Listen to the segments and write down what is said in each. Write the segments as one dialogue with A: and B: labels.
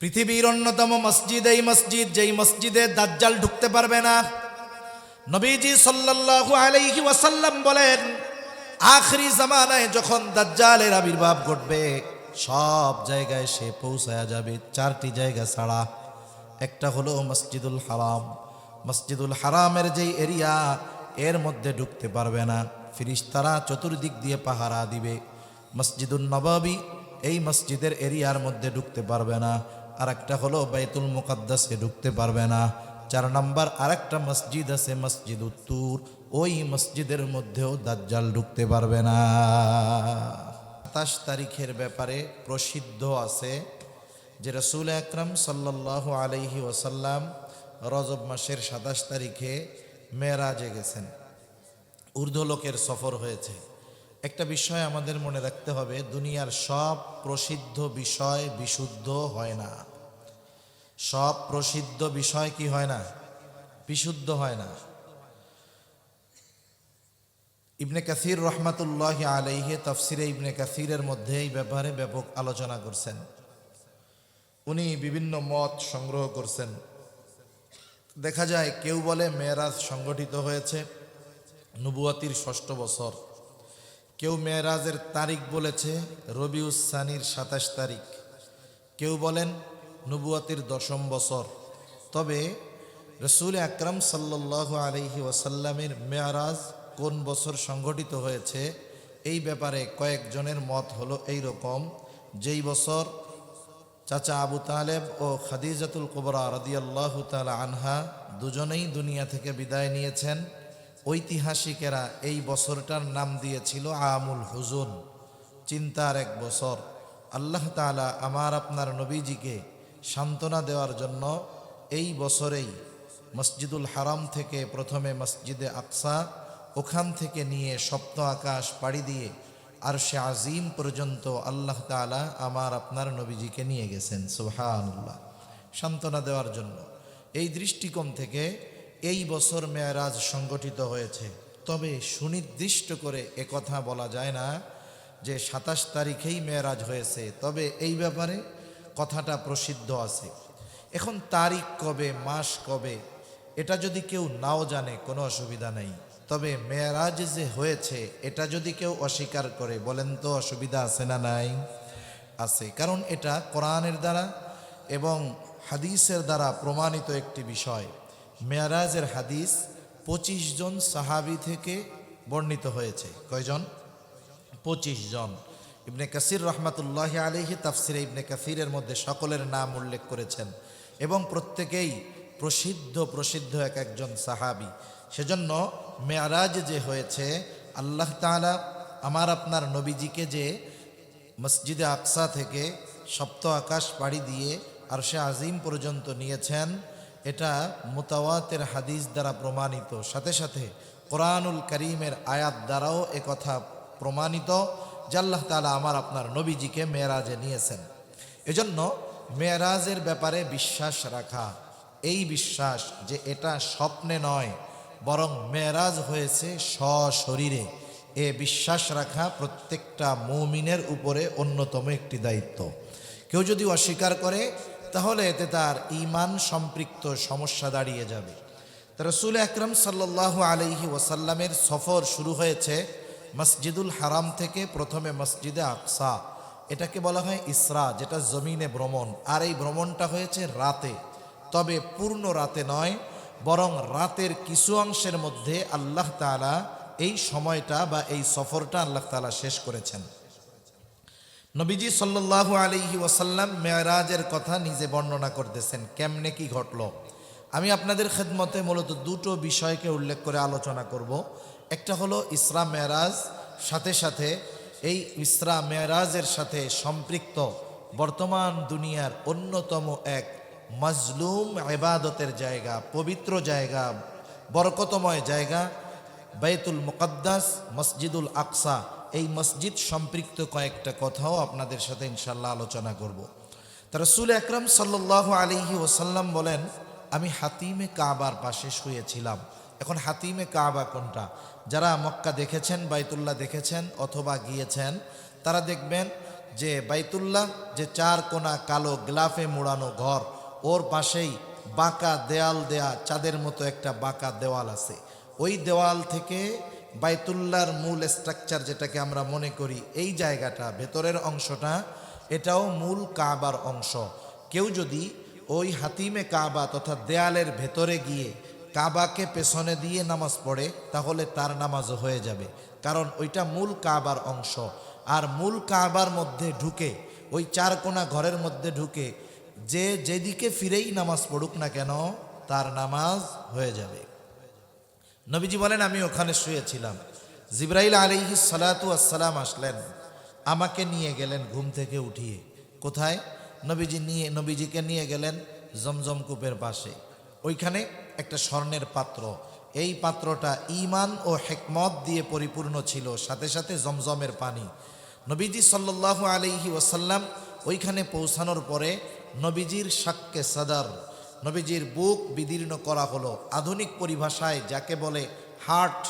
A: পৃথিবীর অন্যতম মসজিদ এই মসজিদ, যেই মসজিদে দাজ্জাল ঢুকতে পারবে না। নবীজি সাল্লাল্লাহু আলাইহি ওয়াসাল্লাম বলেন, আখরি জামানায় যখন দাজ্জালের আবির্ভাব ঘটবে, সব জায়গায় সে পৌঁছায়া যাবে, চারটি জায়গা ছাড়া। একটা হলো মসজিদুল হারাম। মসজিদুল হারামের যেই এরিয়া, এর মধ্যে ঢুকতে পারবে না, ফিরিস্তারা চতুর্দিক দিয়ে পাহারা দিবে। মসজিদুল নববী, এই মসজিদের এরিয়ার মধ্যে ঢুকতে পারবে না। আর একটা হলো বাইতুল মুকাদ্দাসে ঢুকতে পারবে না। 4 নম্বর আরেকটা মসজিদ আছে মসজিদুত তুর, ওই মসজিদের মধ্যেও দাজ্জাল ঢুকতে পারবে না। 27 তারিখের ব্যাপারে প্রসিদ্ধ আছে যে রাসূল আকরাম সাল্লাল্লাহু আলাইহি ওয়াসাল্লাম রজব মাসের 27 তারিখে মেরাজে গেছেন, ঊর্ধ্বলোকের সফর হয়েছে। একটা বিষয় আমাদের মনে রাখতে হবে, দুনিয়ার সব প্রসিদ্ধ বিষয় বিশুদ্ধ হয় না। সব প্রসিদ্ধ বিষয় কি হয় না? বিশুদ্ধ হয় না। ইবনে কাসির রহমাতুল্লাহি আলাইহি তাফসিরে ইবনে কাসিরের মধ্যে এই ব্যাপারে ব্যাপক আলোচনা করছেন। উনি বিভিন্ন মত সংগ্রহ করছেন। দেখা যায় কেউ বলে মেরাজ সংগঠিত হয়েছে নবুয়তির 6ষ্ঠ বছর, কেউ মেরাজের তারিখ বলেছে রবিউস সানির 27 তারিখ, কেউ বলেন নবুয়তির 10ম বছর। তবে রাসূল আকরাম সাল্লাল্লাহু আলাইহি ওয়াসাল্লামের মেরাজ কোন বছর সংগঠিত হয়েছে, এই ব্যাপারে কয়েকজনের মত হলো এই রকম। যেই বছর চাচা আবু তালেব ও খাদিজাতুল কুবরা রাদিয়াল্লাহু তাআলা আনহা দুজনেই দুনিয়া থেকে বিদায় নিয়েছেন, ঐতিহাসিকেরা এই বছরটার নাম দিয়েছিল আমুল হুজুন, চিন্তার এক বছর। আল্লাহ তাআলা আমার আপনার নবীজিকে সান্ত্বনা দেওয়ার জন্য এই বছরেই মসজিদুল হারাম থেকে প্রথমে মসজিদে আকসা, ওখান থেকে নিয়ে সপ্ত আকাশ পাড়ি দিয়ে আরশে আজিম পর্যন্ত আল্লাহ তাআলা আমার আপনার নবীজিকে নিয়ে গেছেন, সুবহানাল্লাহ, সান্ত্বনা দেওয়ার জন্য। এই দৃষ্টিকোণ থেকে এই বছর মেরাজ সংগঠিত হয়েছে। তবে সুনির্দিষ্ট করে একথা বলা যায় না যে 27 তারিখেই মেরাজ হয়েছে, তবে এই ব্যাপারে কথাটা প্রসিদ্ধ আছে। এখন তারিখ কবে, মাস কবে, এটা যদি কেউ নাও জানে কোনো অসুবিধা নেই। তবে মেরাজ যে হয়েছে এটা যদি কেউ অস্বীকার করে, বলেন তো অসুবিধা আছে না নাই? আছে, কারণ এটা কোরআনের দ্বারা এবং হাদিসের দ্বারা প্রমাণিত একটি বিষয়। মেরাজের হাদিস 25 জন সাহাবী থেকে বর্ণিত হয়েছে। কয়জন? 25 জন। ইবনে কাসির রহমাতুল্লাহি আলাইহি তাফসিরে ইবনে কাসিরের মধ্যে সকলের নাম উল্লেখ করেছেন এবং প্রত্যেকেই প্রসিদ্ধ এক একজন সাহাবী। সেজন্য মেরাজ যে হয়েছে, আল্লাহ তাআলা আমার আপনার নবীজিকে যে মসজিদে আকসা থেকে সপ্ত আকাশ পাড়ি দিয়ে আরশে আজিম পর্যন্ত নিয়েছেন, এটা মুতাওয়াতির হাদিস দ্বারা প্রমাণিত, সাথে সাথে কোরআনুল কারীমের আয়াত দ্বারাও একথা প্রমাণিত যে আল্লাহ তাআলা আমার আপনার নবীজিকে মেরাজে নিয়েছেন। এজন্য মেরাজের ব্যাপারে বিশ্বাস রাখা, এই বিশ্বাস যে এটা স্বপ্নে নয় বরং মেরাজ হয়েছে সশরীরে, এ বিশ্বাস রাখা প্রত্যেকটা মুমিনের উপরে অন্যতম একটি দায়িত্ব। কেউ যদি অস্বীকার করে তাহলে এতে তার ঈমান সম্পৃক্ত সমস্যা দাঁড়িয়ে যাবে। তা রাসূল আকরাম সাল্লাল্লাহু আলাইহি ওয়াসাল্লামের সফর শুরু হয়েছে মসজিদুল হারাম থেকে প্রথমে মসজিদে আকসা। এটাকে বলা হয় ইসরা, যেটা জমিনে ভ্রমণ। আর এই ভ্রমণটা হয়েছে রাতে, তবে পূর্ণ রাতে নয়, বরং রাতের কিছু অংশের মধ্যে আল্লাহ তাআলা এই সময়টা বা এই সফরটা আল্লাহ তাআলা শেষ করেছেন। নবীজি সাল্লাল্লাহু আলাইহি ওয়াসাল্লাম মেরাজের কথা নিজে বর্ণনা করতেছেন, কেমনে কি ঘটলো। আমি আপনাদের খেদমতে মূলত দুটো বিষয়কে উল্লেখ করে আলোচনা করব। একটা হলো ইসরা মেরাজ, সাথে সাথে এই ইসরা মেরাজের সাথে সম্পৃক্ত বর্তমান দুনিয়ার অন্যতম এক মাজলুম ইবাদতের জায়গা, পবিত্র জায়গা, বরকতময় জায়গা বাইতুল মুকাদ্দাস, মসজিদুল আকসা, এই মসজিদ সম্পৃক্ত কয়েকটা কথাও আপনাদের সাথে ইনশাআল্লাহ আলোচনা করব। তা রাসূল আকরাম সাল্লাল্লাহু আলাইহি ওয়াসাল্লাম বলেন, আমি হাতিমে কাবার পাশে শুয়েছিলাম। এখন হাতিমে কাবা কোনটা? যারা মক্কা দেখেছেন, বাইতুল্লাহ দেখেছেন অথবা গিয়েছেন, তারা দেখবেন যে বাইতুল্লাহ যে চার কোনা কালো গ্লাফে মোড়ানো ঘর, ওর পাশেই বাঁকা দেয়াল দেয়া চাঁদের মতো একটা বাঁকা দেওয়াল আছে। ওই দেওয়াল থেকে বাইতুল্লাহর মূল স্ট্রাকচার যেটাকে আমরা মনে করি, এই জায়গাটা ভেতরের অংশটা, এটাও মূল কাবার অংশ। কেউ যদি ওই হাতিমে কাবা তথা দেয়ালের ভেতরে গিয়ে কাবাকে পেছনে দিয়ে নামাজ পড়ে, তাহলে তার নামাজও হয়ে যাবে, কারণ ওইটা মূল কাবার অংশ। আর মূল কাবার মধ্যে ঢুকে, ওই চার কোনা ঘরের মধ্যে ঢুকে যে যেদিকে ফিরেই নামাজ পড়ুক না কেন, তার নামাজ হয়ে যাবে। নবীজি বলেন, আমি ওখানে শুয়েছিলাম, জিবরাইল আলাইহিস সালাতু ওয়াসসালাম আসলেন, আমাকে নিয়ে গেলেন ঘুম থেকে উঠিয়ে। কোথায়? নবীজিকে নিয়ে গেলেন জমজম কূপের পাশে। ওইখানে একটা স্বর্ণের পাত্র, এই পাত্রটা ঈমান ও হিকমত দিয়ে পরিপূর্ণ ছিল, সাথে সাথে জমজমের পানি। নবীজি সাল্লাল্লাহু আলাইহি ওয়াসাল্লাম ওইখানে পৌঁছানোর পরে নবীজির শাক্কে সাদার, নবীজির বুক বিদীর্ণ করা হলো। আধুনিক পরিভাষায় যাকে বলে হার্ট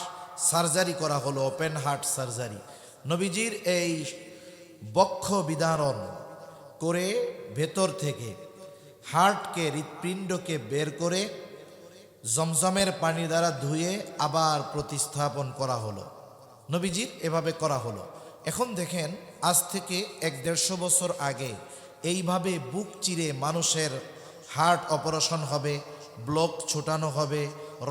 A: সার্জারি করা হলো, ওপেন হার্ট সার্জারি। নবীজির এই বক্ষ বিদারণ করে ভেতর থেকে হার্টকে, হৃৎপিণ্ডকে বের করে জমজমের পানি দ্বারা ধুয়ে আবার প্রতিস্থাপন করা হলো। নবীজির এভাবে করা হলো। এখন দেখেন, আজ থেকে 150 বছর আগে এইভাবে বুক চিরে মানুষের হার্ট অপারেশন হবে, ব্লক ছোটানো হবে,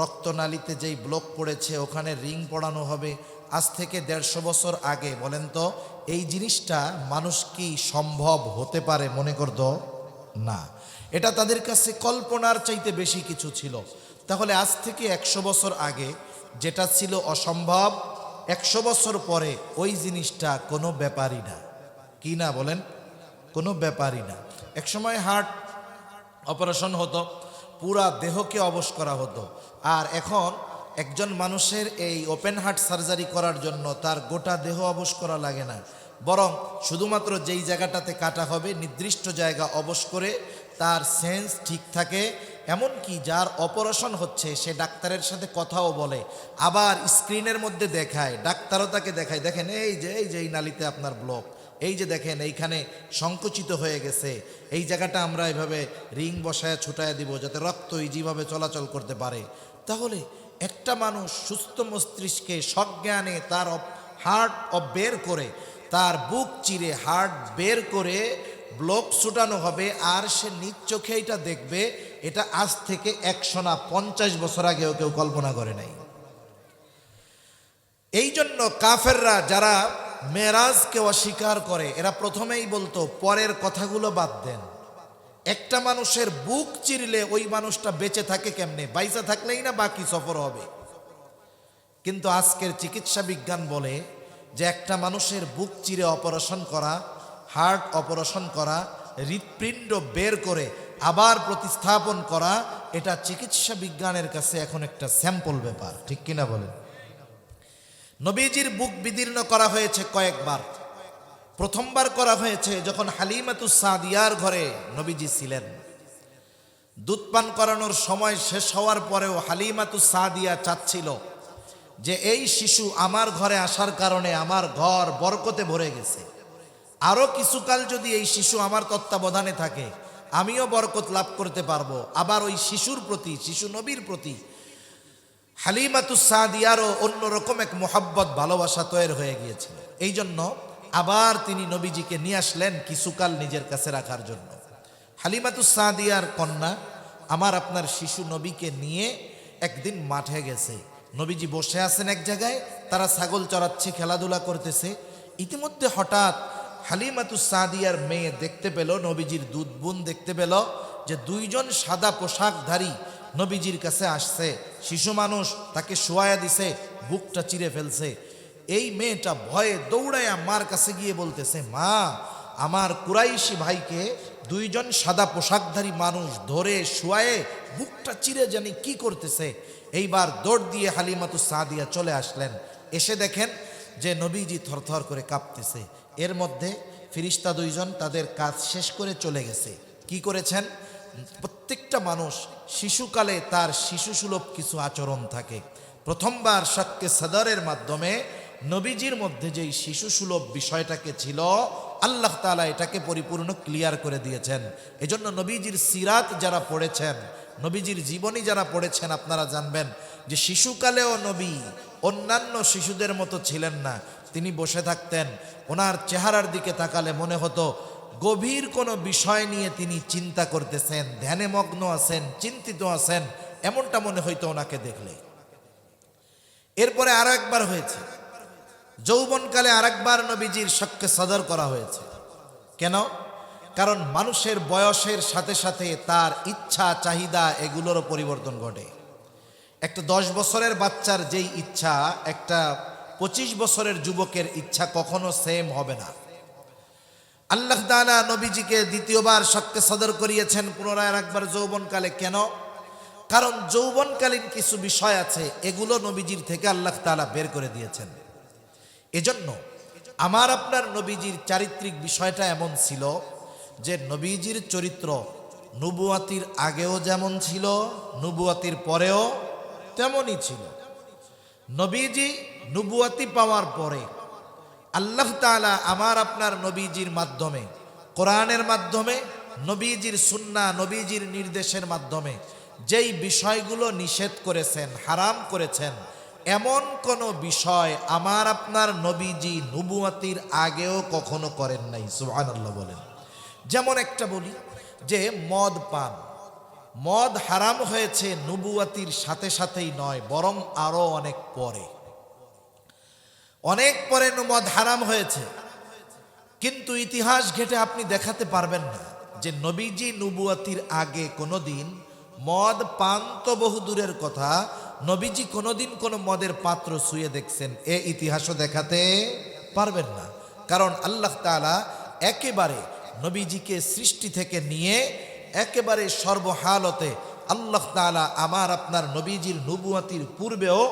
A: রক্তনালীতে যেই ব্লক পড়েছে ওখানে রিং পড়ানো হবে। আজ থেকে 150 বছর আগে বলেন তো, এই জিনিসটা মানুষ কি সম্ভব হতে পারে মনে করতো? না, এটা তাদের কাছে কল্পনার চাইতে বেশি কিছু ছিল। তাহলে আজ থেকে 100 বছর আগে যেটা ছিল অসম্ভব, 100 বছর পরে ওই জিনিসটা কোনো ব্যাপারই না। কি না বলেন? কোনো ব্যাপারই না। একসময় হার্ট অপারেশন হতো, পুরা দেহকে অবশ করা হতো। আর এখন একজন মানুষের এই ওপেন হার্ট সার্জারি করার জন্য তার গোটা দেহ অবশ করা লাগে না, বরং শুধুমাত্র যেই জায়গাটাতে কাটা হবে নির্দিষ্ট জায়গা অবশ করে তার সেন্স ঠিক থাকে। এমনকি যার অপারেশন হচ্ছে সে ডাক্তারের সাথে কথাও বলে, আবার স্ক্রিনের মধ্যে দেখায়, ডাক্তারও তাকে দেখায়, দেখেন এই যে এই নালীতে আপনার ব্লক, এই যে দেখেন এইখানে সংকুচিত হয়ে গেছে, এই জায়গাটা আমরা এভাবে রিং বসায় ছুটায় দিব যাতে রক্ত ইজিভাবে চলাচল করতে পারে। তাহলে একটা মানুষ সুস্থ মস্তিষ্কে সজ্ঞানে তার হার্ট বের করে, তার বুক চিরে হার্ট বের করে ব্লক ছুটানো হবে, আর সে নিজ চোখে এটা দেখবে। এটা আজ থেকে 100 না 50 বছর আগেও কেউ কল্পনা করে নাই। এই জন্য কাফেররা যারা মেরাজকে অস্বীকার করে, এরা প্রথমেই বলতো পরের কথাগুলো বাদ দেন, একটা মানুষের বুক চিরলে ওই মানুষটা বেঁচে থাকে কেমনে, বাইসা থাকলেই না বাকি সফর হবে। কিন্তু আজকের চিকিৎসা বিজ্ঞান বলে যে একটা মানুষের বুক চিরে অপারেশন করা, হার্ট অপারেশন করা, হৃৎপিণ্ড বের করে আবার প্রতিস্থাপন করা, এটা চিকিৎসা বিজ্ঞানের কাছে এখন একটা স্যাম্পল ব্যাপার। ঠিক কিনা বলেন? নবীজির বুক বিদীর্ণ করা হয়েছে কয়েকবার। প্রথমবার করা হয়েছে যখন হালিমাতুস সাদিয়ার ঘরে নবীজি ছিলেন। দুধ পান করানোর সময় শেষ হওয়ার পরেও হালিমাতুস সাদিয়া চাচ্ছিল যে এই শিশু আমার ঘরে আসার কারণে আমার ঘর বরকতে ভরে গেছে, আরও কিছুকাল যদি এই শিশু আমার তত্ত্বাবধানে থাকে আমিও বরকত লাভ করতে পারবো। আবার ওই শিশুর প্রতি, শিশু নবীর প্রতি হালিমাতুস সাদিয়ারও অন্যরকম এক মোহাব্বত, ভালোবাসা তৈরি হয়ে গিয়েছিল। এই জন্য আবার তিনি নবীজিকে নিয়ে আসলেন কিছুকাল নিজের কাছে রাখার জন্য। হালিমাতুস সাদিয়ার কন্যা আমার আপনার শিশু নবীকে নিয়ে একদিন মাঠে গেছে। নবীজি বসে আছেন এক জায়গায়, তারা ছাগল চড়াচ্ছে, খেলাধুলা করতেছে। ইতিমধ্যে হঠাৎ হালিমাতুস সাদিয়ার মেয়ে দেখতে পেল, নবীজির দুধ বোন দেখতে পেল যে দুইজন সাদা পোশাকধারী নবীজির কাছে আসছে। শিশু মানুষ, তাকে শোয়ায়া দিছে, বুকটা চিরে ফেলছে। এই মেয়েটা ভয়ে দৌড়াইয়া মার কাছে গিয়ে বলতেছে, মা, আমার কুরাইশি ভাইকে দুইজন সাদা পোশাকধারী মানুষ ধরে শোয়ায়ে বুকটা চিরে জানি কি করতেছে। এইবার দৌড় দিয়ে হালিমাতুস সাদিয়া চলে আসলেন। এসে দেখেন যে নবীজি থরথর করে কাঁপতেছে। এর মধ্যে ফিরিস্তা দুইজন তাদের কাজ শেষ করে চলে গেছে। কি করেছেন? প্রত্যেকটা মানুষ শিশুকালে তার শিশুসুলভ কিছু আচরণ থাকে। প্রথমবার শাক্কে সাদরের মাধ্যমে নবীজির মধ্যে যেই শিশুসুলভ বিষয়টাকে ছিল আল্লাহ তাআলা এটাকে পরিপূর্ণ ক্লিয়ার করে দিয়েছেন। এজন্য নবীজির সিরাত যারা পড়েছেন, নবীজির জীবনী যারা পড়েছেন, আপনারা জানবেন যে শিশুকালেও নবী অন্যান্য শিশুদের মতো ছিলেন না। তিনি বসে থাকতেন, ওনার চেহারার দিকে তাকালে মনে হতো গভীর কোনো বিষয় নিয়ে তিনি চিন্তা করতেছেন, ধ্যানে মগ্ন আছেন, চিন্তিত আছেন, এমনটা মনে হইতো ওনাকে দেখলে। এরপরে আরো একবার হয়েছে, যৌবনকালে আরেকবার নবীজির শক্কে সদর করা হয়েছে। কেন? কারণ মানুষের বয়সের সাথে সাথে তার ইচ্ছা চাহিদা এগুলোরও পরিবর্তন ঘটে। একটা 10 বছরের বাচ্চার যেই ইচ্ছা একটা 25 বছরের যুবকের ইচ্ছা কখনো সেম হবে না। আল্লাহ তাআলা নবীজিকে দ্বিতীয়বার শক্কে সদর করিয়েছেন পুনরায় আরেকবার যৌবনকালে। কেন? কারণ যৌবনকালীন কিছু বিষয় আছে, এগুলো নবীজির থেকে আল্লাহ তাআলা বের করে দিয়েছেন। এজন্য আমার আপনার নবীজির চারিত্রিক বিষয়টা এমন ছিল যে নবীজির চরিত্র নবুয়াতির আগেও যেমন ছিল, নবুয়াতির পরেও তেমনই ছিল। নবীজি নবুয়াতি পাওয়ার পরে আল্লাহ তাআলা আমার আপনার নবীজির মাধ্যমে, কোরআনের মাধ্যমে, নবীজির সুন্নাহ, নবীজির নির্দেশের মাধ্যমে যেই বিষয়গুলো নিষেধ করেছেন, হারাম করেছেন, এমন কোনো বিষয় আমার আপনার নবীজি নবুয়াতির আগেও কখনো করেন নাই। সুবহানাল্লাহ বলেন। যেমন একটা বলি যে মদ পান, মদ হারাম হয়েছে নবুয়াতির সাথে সাথেই নয়, বরং আরো অনেক পরে, অনেক পরে মদ হারাম হয়েছে। কিন্তু ইতিহাস ঘেটে আপনি দেখাতে পারবেন না যে নবীজি নবুয়াতির আগে কোনোদিন মদ পান তো বহু দূরের কথা, নবীজি কোনোদিন কোনো মদের পাত্র ছুঁয়ে দেখছেন, এ ইতিহাসও দেখাতে পারবেন না। কারণ আল্লাহ তাআলা একেবারে নবীজিকে সৃষ্টি থেকে নিয়ে একেবারে সর্বহালতে আল্লাহ তাআলা আমার আপনার নবীজির নবুয়াতির পূর্বেও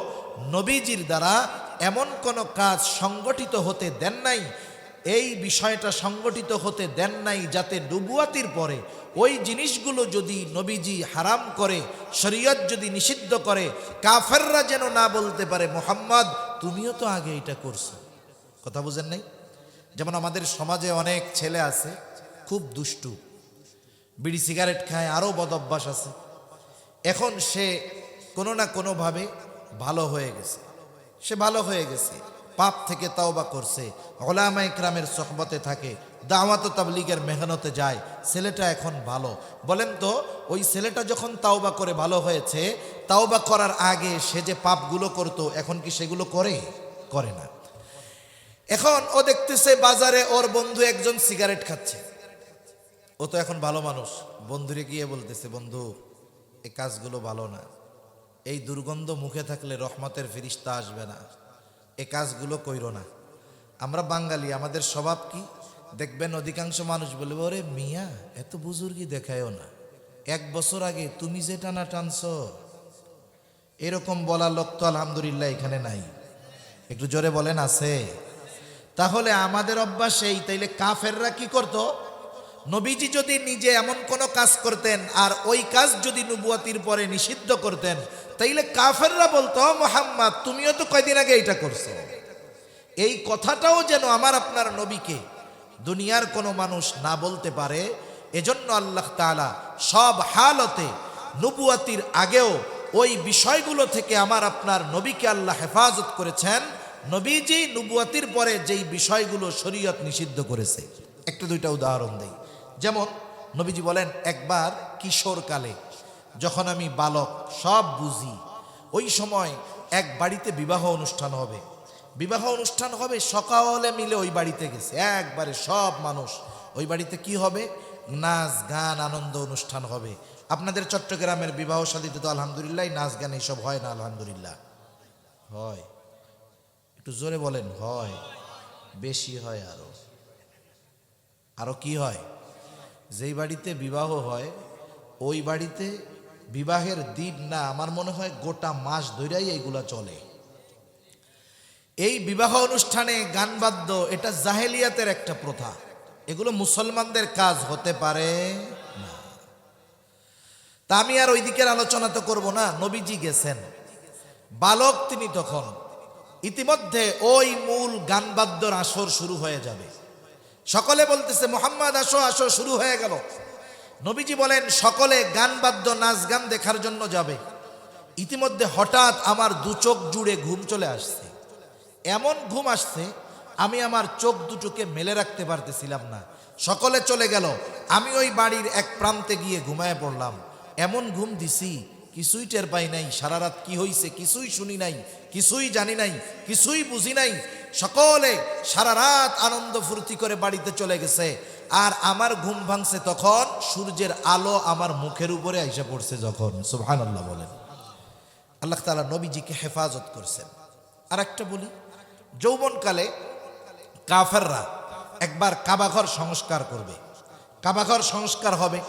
A: নবীজির দ্বারা এমন কোনো কাজ সংগঠিত হতে দেন নাই, এই বিষয়টা সংগঠিত হতে দেন নাই যাতে নবুয়াতির পরে ওই জিনিসগুলো যদি নবীজি হারাম করে, শরীয়ত যদি নিষিদ্ধ করে, কাফেররা যেন না বলতে পারে মুহাম্মদ তুমিও তো আগে এটা করছো। কথা বুঝেন নাই? যেমন আমাদের সমাজে অনেক ছেলে আছে খুব দুষ্টু, বিড়ি সিগারেট খায়, আরও বদ অভ্যাস আছে। এখন সে কোনো না কোনোভাবে ভালো হয়ে গেছে, সে ভালো হয়ে গেছে, পাপ থেকে তাওবা করছে, উলামা ইকরামের সোহবতে থাকে, দাওয়াত ও তাবলীগের মেহনতে যায়, ছেলেটা এখন ভালো। বলেন তো ওই ছেলেটা যখন তাওবা করে ভালো হয়েছে, তাওবা করার আগে সে যে পাপগুলো করত এখন কি সেগুলো করে? করে না। এখন ও দেখতেছে বাজারে ওর বন্ধু একজন সিগারেট খাচ্ছে, ও তো এখন ভালো মানুষ, বন্ধুরে গিয়ে বলতেছে বন্ধু এই কাজগুলো ভালো না, এই দুর্গন্ধ মুখে থাকলে রহমতের ফেরেশতা আসবে না, এই কাজগুলো কইরো না। আমরা বাঙালি, আমাদের স্বভাব কি দেখবেন অধিকাংশ মানুষ বলে ওরে মিয়া এত বুজুর্গি দেখায়ও না, 1 বছর আগে তুমি যে টানা টানছো, এরকম বলার লোক তো আলহামদুলিল্লাহ এখানে নাই। একটু জোরে বলেন আছে? তাহলে আমাদের অভ্যাস এই, তাইলে কাফেররা কি করত? নবীজি যদি নিজে এমন কোন কাজ করতেন আর ওই কাজ যদি নবুয়াতির পরে নিষিদ্ধ করতেন, তাইলে কাফেররা বলতো মুহাম্মদ তুমিও তো কয়দিন আগে এটা করছো। এই কথাটাও যেন আমার আপনার নবীকে দুনিয়ার কোনো মানুষ না বলতে পারে, এজন্য আল্লাহ তাআলা সব হালতে নবুয়াতির আগেও ওই বিষয়গুলো থেকে আমার আপনার নবীকে আল্লাহ হেফাজত করেছেন। নবীজি নবুয়াতির পরে যেই বিষয়গুলো শরীয়ত নিষিদ্ধ করেছে, একটা দুইটা উদাহরণ দেই। যেমন নবীজি বলেন একবার কিশোরকালে যখন আমি বালক সব বুঝি, ওই সময় এক বাড়িতে বিবাহ অনুষ্ঠান হবে, বিবাহ অনুষ্ঠান হবে, সকালে মিলে ওই বাড়িতে গেছে, একবারে সব মানুষ ওই বাড়িতে কি হবে, নাচ গান আনন্দ অনুষ্ঠান হবে। আপনাদের চট্টগ্রামের বিবাহ শাদীতে তো আলহামদুলিল্লাহ নাচ গান এইসব হয় না? আলহামদুলিল্লাহ হয়। একটু জোরে বলেন। হয়, বেশি হয়। আরো কি হয়? যেই বাড়িতে বিবাহ হয় ওই বাড়িতে বিবাহের দিন না, আমার মনে হয় গোটা মাস ধরেই এইগুলা চলে। এই বিবাহ অনুষ্ঠানে গান বাদ্য, এটা জাহেলিয়াতের একটা প্রথা, এগুলো মুসলমানদের কাজ হতে পারে না। তা আমি আর ওই দিকের আলোচনা তো করব না। নবীজি গেছেন, বালক তিনি তখন, ইতিমধ্যে ওই মূল গান বাদ্যর আসর শুরু হয়ে যাবে। সকলে বলতেছে মুহাম্মদ আসো আসো, শুরু হয়ে গেল। নবীজি বলেন সকলে গান বাদ্য নাচ গান দেখার জন্য যাবে। ইতিমধ্যে হঠাৎ আমার দু চোখ জুড়ে ঘুম চলে আসছে। এমন ঘুম আসছে আমি আমার চোখ দুটোকে মেলে রাখতে পারতেছিলাম না। সকলে চলে গেল, আমি ওই বাড়ির এক প্রান্তে গিয়ে ঘুমায় পড়লাম। এমন ঘুম দিছি কিছুই টের পাই নাই। সারা রাত কি হইছে কিছুই শুনি নাই, কিছুই জানি নাই, কিছুই বুঝি নাই। সকলে সারা রাত আনন্দ ফুর্তি করে বাড়িতে চলে গেছে। আর আমার ঘুম ভাঙছে তখন সূর্যের আলো আমার মুখের উপরে আইসা পড়ছে যখন। সুবহানাল্লাহ বলেন। আল্লাহ তাআলা নবীজিকে হেফাজত করছেন। আর একটা বলি, যৌবনকালে কাফেররা একবার কাবাঘর সংস্কার করবে, কাবাঘর সংস্কার হবে।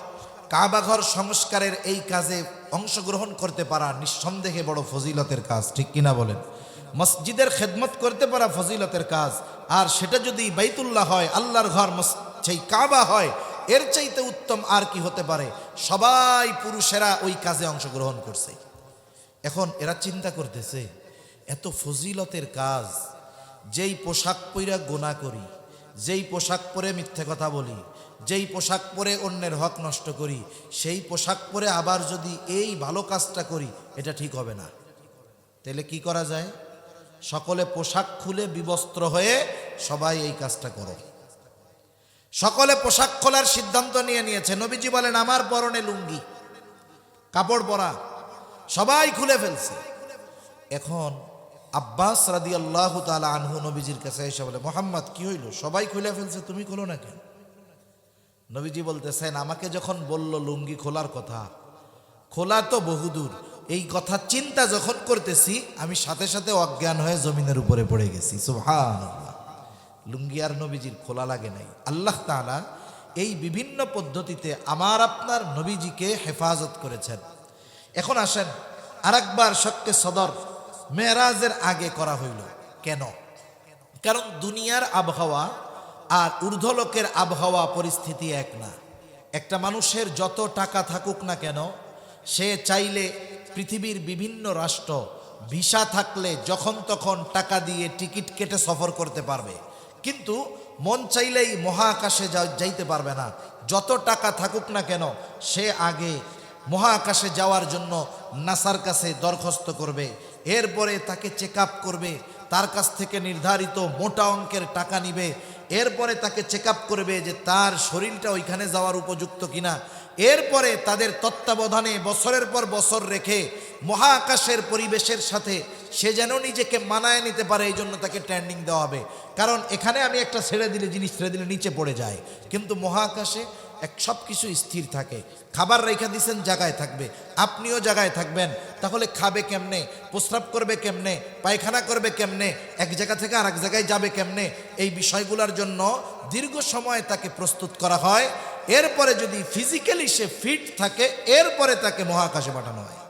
A: কাবাঘর সংস্কারের এই কাজে অংশগ্রহণ করতে পারা নিঃসন্দেহে বড় ফজিলতের কাজ, ঠিক কিনা বলেন? মসজিদের খেদমত করতে পারা ফজিলতের কাজ, আর সেটা যদি বাইতুল্লাহ হয়, আল্লাহর ঘর, সেই কাবা হয়, এর চাইতে উত্তম আর কি হতে পারে? সবাই পুরুষেরা ওই কাজে অংশগ্রহণ করছে। এখন এরা চিন্তা করতেছে এত ফজিলতের কাজ, যেই পোশাক পইরা গোনা করি, যেই পোশাক পরে মিথ্যে কথা বলি, যেই পোশাক পরে অন্যের হক নষ্ট করি, সেই পোশাক পরে আবার যদি এই ভালো কাজটা করি, এটা ঠিক হবে না। তাহলে কি করা যায়? সকলে পোশাক খুলে বিবস্ত্র হয়ে সবাই এই কাজটা করো। সকলে পোশাক খোলার সিদ্ধান্ত নিয়েছে। নবীজি বলেন আমার পরনে লুঙ্গি, কাপড় পরা, সবাই খুলে ফেলছে। এখন আব্বাস রাদিয়াল্লাহু তাআলা আনহু নবীজির কাছে এসে বলে, মুহাম্মদ কি হইল? সবাই খুলে ফেলছে, তুমি খোলো না কেন? নবীজি বলতেছেন, আমাকে যখন বলল লুঙ্গি খোলার কথা, খোলা তো বহুদূর, এই কথা চিন্তা যখন করতেছি আমি সাথে সাথে অজ্ঞান হয়ে জমিনের উপরে পড়ে গেছি। সুবহানাল্লাহ। লুঙ্গি আর নবীজির খোলা লাগে নাই। আল্লাহ তাআলা এই বিভিন্ন পদ্ধতিতে আমার আপনার নবীজিকে হেফাজত করেছেন। এখন আসেন আরেকবার শক্কে সদর মেরাজের আগে করা হইল কেন? কারণ দুনিয়ার আবহাওয়া আর ঊর্ধ্বলোকের আবহাওয়া পরিস্থিতি এক না। একটা মানুষের যত টাকা থাকুক না কেন, সে চাইলে পৃথিবীর বিভিন্ন রাষ্ট্র ভিসা থাকলে যখন তখন টাকা দিয়ে টিকিট কেটে সফর করতে পারবে, কিন্তু মন চাইলেই মহাকাশে যাইতে পারবে না। যত টাকা থাকুক না কেন, সে আগে মহাকাশে যাওয়ার জন্য নাসার কাছে দরখাস্ত করবে, এরপরে তাকে চেক আপ করবে, তার কাছ থেকে নির্ধারিত মোটা অঙ্কের টাকা নিবে, এরপরে তাকে চেক আপ করবে যে তার শরীরটা ওইখানে যাওয়ার উপযুক্ত কিনা, এরপরে তাদের তত্ত্বাবধানে বছরের পর বছর রেখে মহাকাশের পরিবেশের সাথে সে যেন নিজেকে মানায় নিতে পারে, এই জন্য তাকে ট্রেনিং দেওয়া হবে। কারণ এখানে আমি একটা জিনিস ছেড়ে দিলে নিচে পড়ে যায়, কিন্তু মহাকাশে সব কিছু স্থির থাকে। খাবার রেখে দিচ্ছেন, জায়গায় থাকবে, আপনিও জায়গায় থাকবেন। তাহলে খাবে কেমনে, প্রস্রাব করবে কেমনে, পায়খানা করবে কেমনে, এক জায়গা থেকে আরেক জায়গায় যাবে কেমনে, এই বিষয়গুলোর জন্য দীর্ঘ সময় তাকে প্রস্তুত করা হয়। এরপরে যদি ফিজিক্যালি সে ফিট থাকে, এরপরে তাকে মহাকাশে পাঠানো হয়।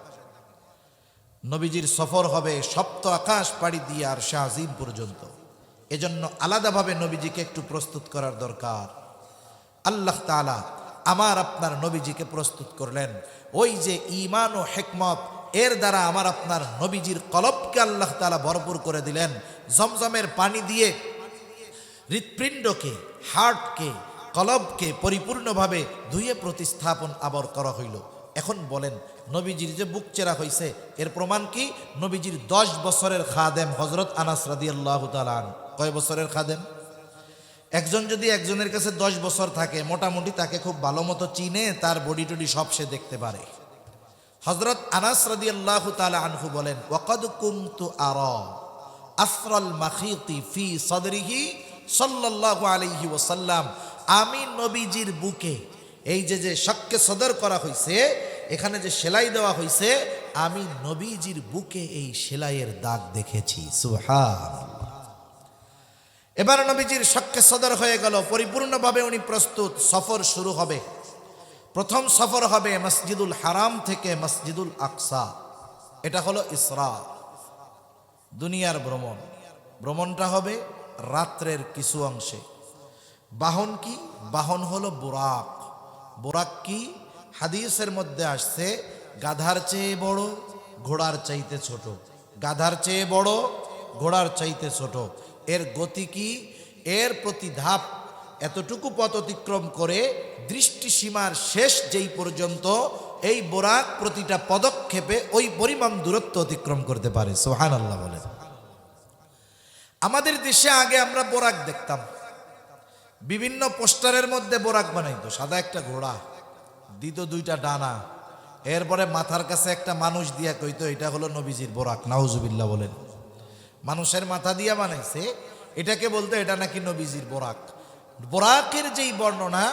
A: নবীজির সফর হবে সপ্ত আকাশ পাড়ি দিয়ে আর শাহজিম পর্যন্ত। এজন্য আলাদাভাবে নবীজিকে একটু প্রস্তুত করার দরকার। আল্লাহ তাআলা আমার আপনার নবীজিকে প্রস্তুত করলেন। ওই যে ঈমান ও হিকমত, এর দ্বারা আমার আপনার নবীজির কলবকে আল্লাহ তাআলা ভরপুর করে দিলেন। জমজমের পানি দিয়ে হৃৎপিণ্ডকে, হার্টকে, কলবকে পরিপূর্ণভাবে ধুয়ে প্রতিস্থাপন আবার করা হইল। এখন বলেন, নবীজির যে বুক চেরা হয়েছে এর প্রমাণ কি? নবীজির 10 বছরের খাদেম হযরত আনাস রাদিয়াল্লাহু তাআলা আনহু। কয় বছরের খাদেম? একজন যদি একজনের কাছে 10 বছর থাকে, মোটামুটি তাকে খুব ভালো মতো চিনে, তার বডি টডি সব সে দেখতে পারে। হযরত আনাস রাদিয়াল্লাহু তাআলা আনহু বলেন, ওয়াকাদ কুনতু আরা আসরাল মাখিতি ফি সাদরিহি সাল্লাল্লাহু আলাইহি ওয়াসাল্লাম। আমি নবীজির বুকে এই যে শক্কে সদর করা হয়েছে, এখানে যে সেলাই দেওয়া হয়েছে, আমি নবীজির বুকে এই সেলাইয়ের দাগ দেখেছি। সুবহানাল্লাহ। এবার নবীজির শক্কে সদর হয়ে গেল, পরিপূর্ণভাবে উনি প্রস্তুত। সফর শুরু হবে। প্রথম সফর হবে মসজিদুল হারাম থেকে মসজিদুল আকসা। এটা হলো ইসরা, দুনিয়ার ভ্রমণ। ভ্রমণটা হবে রাত্রের কিছু অংশে। বাহন কি? বাহন হলো বুরাক। বুরাক কি? হাদিসের মধ্যে আসছে, গাধার চেয়ে বড়, ঘোড়ার চাইতে ছোট। গাধার চেয়ে বড়, ঘোড়ার চাইতে ছোট। এর গতি কি? এর প্রতি ধাপ এতটুকু পথ অতিক্রম করে দৃষ্টিসীমার শেষ যেই পর্যন্ত এই বোরাক প্রতিটা পদক্ষেপে ওই পরিমাণ দূরত্ব অতিক্রম করতে পারে। সুবহানাল্লাহ বলে। আমাদের দেশে আগে আমরা বোরাক দেখতাম, বিভিন্ন পোস্টারের মধ্যে বোরাক বানাইতো, সাদা একটা ঘোড়া দিত, দুইটা ডানা, এরপরে মাথার কাছে একটা মানুষ দিয়া কইতো এটা হলো নবীজির বোরাক। নাউজুবিল্লাহ বলেন। মানুষের মাথা দিয়া বানাইছে, এটাকে বলতো এটা নাকি নবীজির বোরাক। বোরাকের যেই বর্ণনা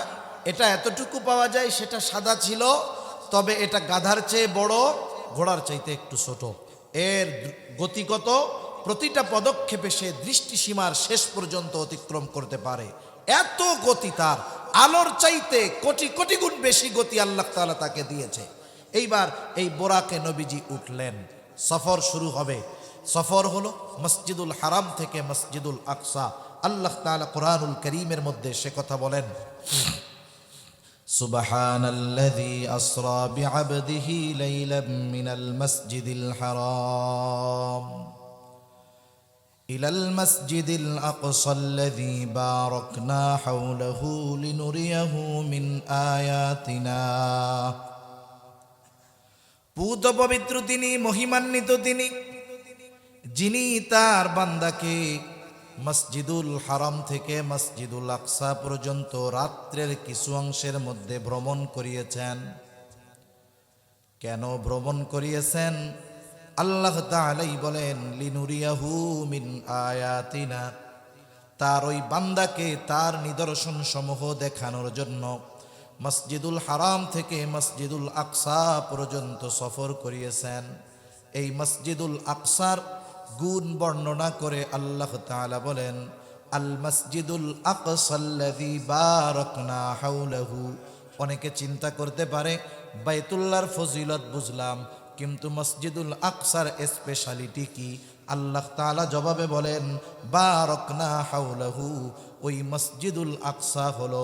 A: এটা এতটুকু পাওয়া যায়, সেটা সাদা ছিল, তবে এটা গাধার চেয়ে বড়, ঘোড়ার চাইতে একটু ছোট। এর গতিগত প্রতিটা পদক্ষেপে সে দৃষ্টিসীমার শেষ পর্যন্ত অতিক্রম করতে পারে। এত গতি তার, আলোর চাইতে কোটি কোটি গুণ বেশি গতি আল্লাহ তাআলা তাকে দিয়েছে। এইবার এই বোরাকে নবীজি উঠলেন, সফর শুরু হবে। সফর হলো মসজিদুল হারাম থেকে মসজিদুল আকসা। আল্লাহ তাআলা কোরআনুল কারীমের মধ্যে সে কথা বলেন, সুবহানাল্লাযী আসরা বিআবদিহি লাইলাম মিনাল মাসজিদিল হারাম ইলাল মাসজিদিল আকসাল্লাযী বারাকনা হাওলাহু লিনুরিয়াহু মিন আয়াতিনা। পূত পবিত্র তিনি, মহিমান্বিত তিনি, যিনি তার বান্দাকে মসজিদুল হারাম থেকে মসজিদুল আকসা পর্যন্ত রাত্রের কিছু অংশের মধ্যে ভ্রমণ করিয়েছেন। কেন ভ্রমণ করিয়েছেন? আল্লাহ তাআলাই বলেন, লিনুরিয়াহু মিন আয়াতিনা, তার ওই বান্দাকে তার নিদর্শন সমূহ দেখানোর জন্য মসজিদুল হারাম থেকে মসজিদুল আকসা পর্যন্ত সফর করিয়েছেন। এই মসজিদুল আকসার গুণ বর্ণনা করে আল্লাহ তাআলা বলেন, আল মসজিদুল আকসাল্লাযী বারাকনা হাওলাহু। অনেকে চিন্তা করতে পারে বাইতুল্লাহর ফজিলত বুঝলাম, কিন্তু মসজিদুল আকসার স্পেশালিটি কি? আল্লাহ তাআলা জবাবে বলেন, বারাকনা হাওলাহু, ওই মসজিদুল আকসা হলো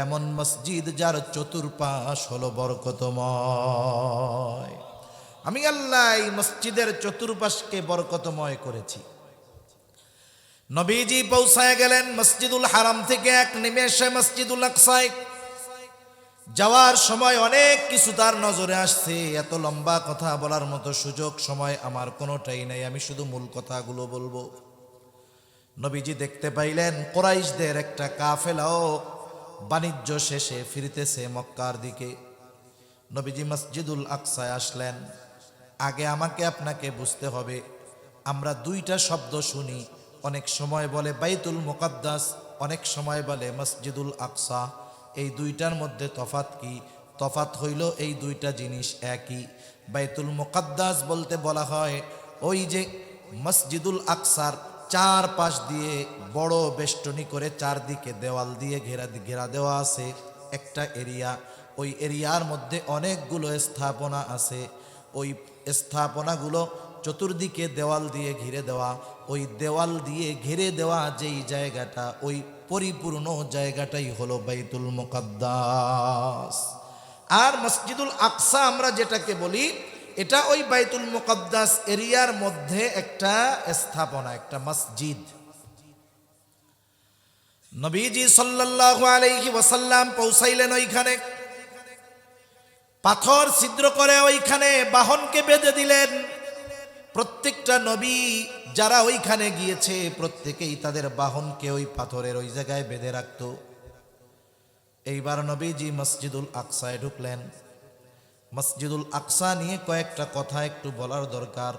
A: এমন মসজিদ যার চতুর্পাশ হলো বরকতময়। আমি আল্লাহ এই মসজিদের চতুর্পাশকে বরকতময় করেছি। নবীজি পৌঁছায় গেলেন মসজিদুল হারাম থেকে এক নিমেষে মসজিদুল আকসায়। যাওয়ার সময় অনেক কিছু তার নজরে আসছে, এত লম্বা কথা বলার মতো সুযোগ সময় আমার কোনোটাই নাই, আমি শুধু মূল কথাগুলো বলবো। নবীজি দেখতে পাইলেন কুরাইশদের একটা কাফেলাও বাণিজ্য শেষে ফিরতেছে মক্কার দিকে। নবীজি মসজিদুল আকসায় আসলেন। আগে আমাকে আপনাকে বুঝতে হবে, আমরা দুইটা শব্দ শুনি, অনেক সময় বলে বাইতুল মুকাদ্দাস, অনেক সময় বলে মসজিদুল আকসা। এই দুইটার মধ্যে তফাত কি? তফাত হইল এই দুইটা জিনিস একই। বাইতুল মুকাদ্দাস বলতে বলা হয় ওই যে মসজিদুল আকসার চার পাশ দিয়ে বড় বেষ্টনী করে চারদিকে দেওয়াল দিয়ে ঘেরা দেওয়া আছে একটা এরিয়া। ওই এরিয়ার মধ্যে অনেকগুলো স্থাপনা আছে। ওই স্থাপনাগুলো চতুর্দিকে দেওয়াল দিয়ে ঘিরে দেওয়া। ওই দেওয়াল দিয়ে ঘিরে দেওয়া যেই জায়গাটা, ওই পরিপূর্ণ জায়গাটাই হলো বাইতুল মুকাদ্দাস। আর মসজিদুল আকসা আমরা যেটাকে বলি, এটা ওই বাইতুল মুকাদ্দাস এরিয়ার মধ্যে একটা স্থাপনা, একটা মসজিদ। নবীজি সাল্লাল্লাহু আলাইহি ওয়াসাল্লাম পৌঁছাইলেন ওইখানে, পাথর ছিদ্র করে ওইখানে বাহনকে বেঁধে দিলেন। প্রত্যেকটা নবী যারা ওইখানে গিয়েছে প্রত্যেকেই তাদের বাহনকে ওই পাথরের ওই জায়গায় বেঁধে রাখত। এইবার নবীজি মসজিদুল আকসায় ঢুকলেন। মসজিদুল আকসা নিয়ে কয়েকটা কথা একটু বলার দরকার,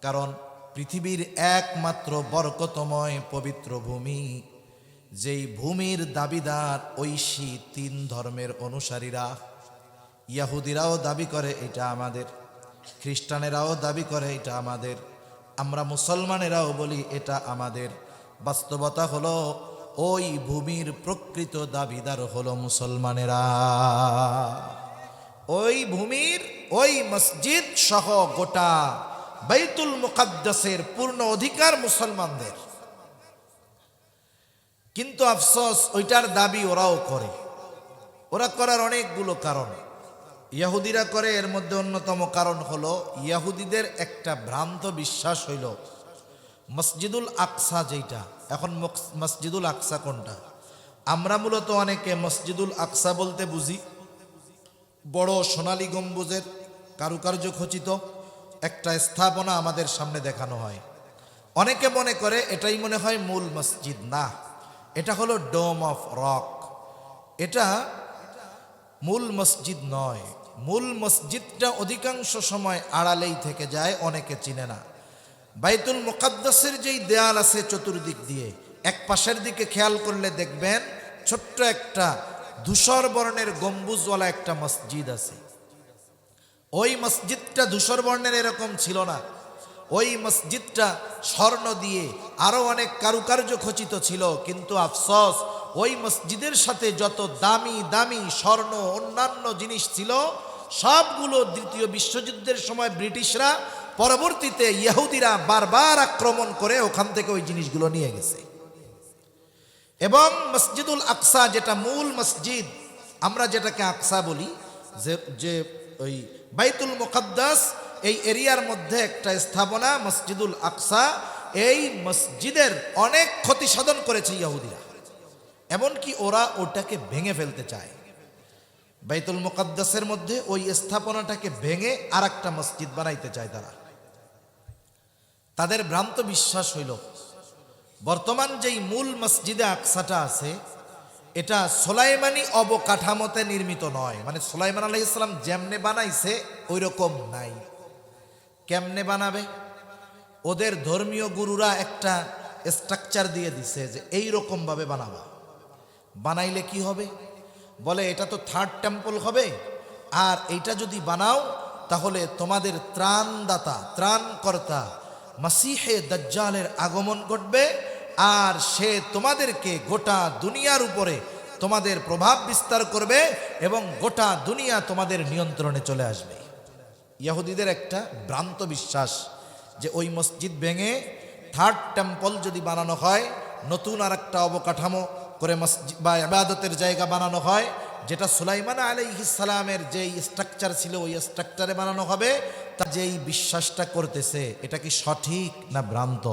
A: কারণ পৃথিবীর একমাত্র বরকতময় পবিত্র ভূমি, যেই ভূমির দাবিদার ঐশী তিন ধর্মের অনুসারীরা। ইয়াহুদিরাও দাবি করে এটা আমাদের, খ্রিস্টানেরাও দাবি করে এটা আমাদের, আমরা মুসলমানেরাও বলি এটা আমাদের। বাস্তবতা হলো ওই ভূমির প্রকৃত দাবিদার হলো মুসলমানেরা। ওই ভূমির ওই মসজিদ সহ গোটা বাইতুল মুকাদ্দাসের পূর্ণ অধিকার মুসলমানদের। কিন্তু আফসোস ওইটার দাবি ওরাও করে। ওরা করার অনেকগুলো কারণ। ইহুদিরা করে, এর মধ্যে অন্যতম কারণ হলো ইহুদিদের একটা ভ্রান্ত বিশ্বাস হইল মসজিদুল আকসা যেটা, এখন মসজিদুল আকসা কোনটা? আমরা মূলত অনেকে মসজিদুল আকসা বলতে বুঝি বড় সোনালী গম্বুজের কারুকার্য খচিত একটা স্থাপনা আমাদের সামনে দেখানো হয়। অনেকে মনে করে এটাই মনে হয় মূল মসজিদ। না, এটা হলো ডোম অফ রক। এটা মূল মসজিদ নয়। মূল মসজিদটা অধিকাংশ সময় আড়ালেই থেকে যায়, অনেকে চিনে না। বাইতুল মুকাদ্দাসের যেই দেয়াল আছে চতুর্দিক দিয়ে, এক পাশের দিকে খেয়াল করলে দেখবেন ছোট্ট একটা ধূসর বর্ণের গম্বুজওয়ালা একটা মসজিদ আছে। ওই মসজিদটা ধূসর বর্ণের এরকম ছিল না। ওই মসজিদটা স্বর্ণ দিয়ে আরো অনেক কারুকার্য খচিত ছিল। কিন্তু আফসোস, ওই মসজিদের সাথে যত দামি দামি স্বর্ণ অন্যান্য জিনিস ছিল সবগুলো দ্বিতীয় বিশ্বযুদ্ধের সময় ব্রিটিশরা, পরবর্তীতে ইহুদিরা বারবার আক্রমণ করে ওখান থেকে ওই জিনিসগুলো নিয়ে গেছে। এবং মসজিদুল আকসা যেটা মূল মসজিদ, আমরা যেটাকে আকসা বলি, যে ওই বাইতুল মুকাদ্দাস এই এরিয়ার মধ্যে একটা স্থাপনা মসজিদুল আকসা, এই মসজিদের অনেক ক্ষতি সাধন করেছে ইহুদিরা। এমনকি ওরা ওটাকে ভেঙে ফেলতে চায়। বাইতুল মুকাদ্দাসের মধ্যে ওই স্থাপনাটাকে ভেঙে আর একটা মসজিদ বানাইতে চায় তারা। তাদের ভ্রান্ত বিশ্বাস হইল বর্তমান যেই মূল মসজিদে আকসাটা আছে এটা সুলাইমানি অবকাঠামোতে নির্মিত নয়। মানে সুলাইমান আলাইহিস সালাম যেমনে বানাইছে ওই রকম নাই। কেমনে বানাবে? ওদের ধর্মীয় গুরুরা একটা স্ট্রাকচার দিয়ে দিছে যে এই রকম ভাবে বানাবা। বানাইলে কি হবে? বলে এটা তো থার্ড টেম্পল হবে, আর এইটা যদি বানাও তাহলে তোমাদের ত্রাণদাতা ত্রাণকর্তা মাসিহে দাজ্জালের আগমন ঘটবে, আর সে তোমাদেরকে গোটা দুনিয়ার উপরে তোমাদের প্রভাব বিস্তার করবে এবং গোটা দুনিয়া তোমাদের নিয়ন্ত্রণে চলে আসবে। ইহুদিদের একটা ভ্রান্ত বিশ্বাস যে ওই মসজিদ ভেঙে থার্ড টেম্পল যদি বানানো হয়, নতুন আর একটা অবকাঠামো করে মসজিদ বা ইবাদতের জায়গা বানানো হয়, যেটা সুলাইমান আলাইহিস সালামের যেই স্ট্রাকচার ছিল ওই স্ট্রাকচারে বানানো হবে, তা যেই বিশ্বাসটা করতেছে এটা কি সঠিক না ভ্রান্ত?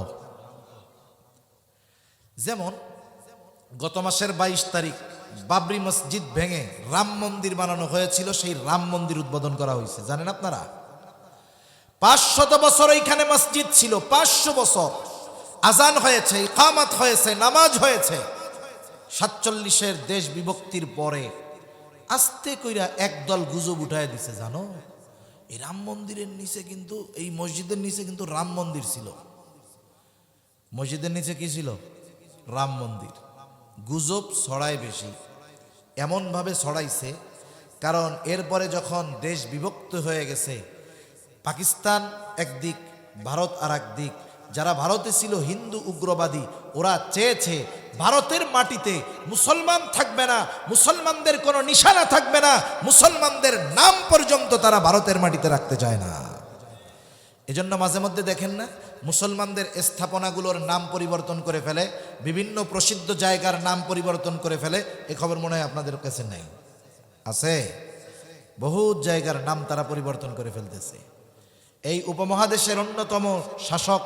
A: যেমন গত মাসের 22 তারিখ বাবরি মসজিদ ভেঙে রাম মন্দির বানানো হয়েছিল, সেই রাম মন্দির উদ্বোধন করা হয়েছে। জানেন আপনারা 500 বছর এইখানে মসজিদ ছিল। 500 বছর আজান হয়েছে, ইকামত হয়েছে, নামাজ হয়েছে। 47-এর দেশ বিভক্তির পরে আস্তে কইরা একদল গুজব উঠায় দিছে। জানো, এই রাম মন্দিরের নিচে কিন্তু, এই মসজিদের নিচে কিন্তু রাম মন্দির ছিল। মসজিদের নিচে কি ছিল? রাম মন্দির। গুজব ছড়ায় বেশি। এমনভাবে ছড়াইছে কারণ এরপরে যখন দেশ বিভক্ত হয়ে গেছে, পাকিস্তান একদিক, ভারত আর একদিক, যারা ভারতে ছিল হিন্দু উগ্রবাদী, ওরা চেয়েছে ভারতের মাটিতে মুসলমান থাকবে না, মুসলমানদের কোনো নিশানা থাকবে না, মুসলমানদের নাম পর্যন্ত তারা ভারতের মাটিতে রাখতে চায় না। এজন্য মাঝে মধ্যে দেখেন না, মুসলমানদের স্থাপনাগুলোর নাম পরিবর্তন করে ফেলে, বিভিন্ন প্রসিদ্ধ জায়গার নাম পরিবর্তন করে ফেলে। এ খবর মনে হয় আপনাদের কাছে নাই? আছে। বহু জায়গার নাম তারা পরিবর্তন করে ফেলতেছে। এই উপমহাদেশের অন্যতম শাসক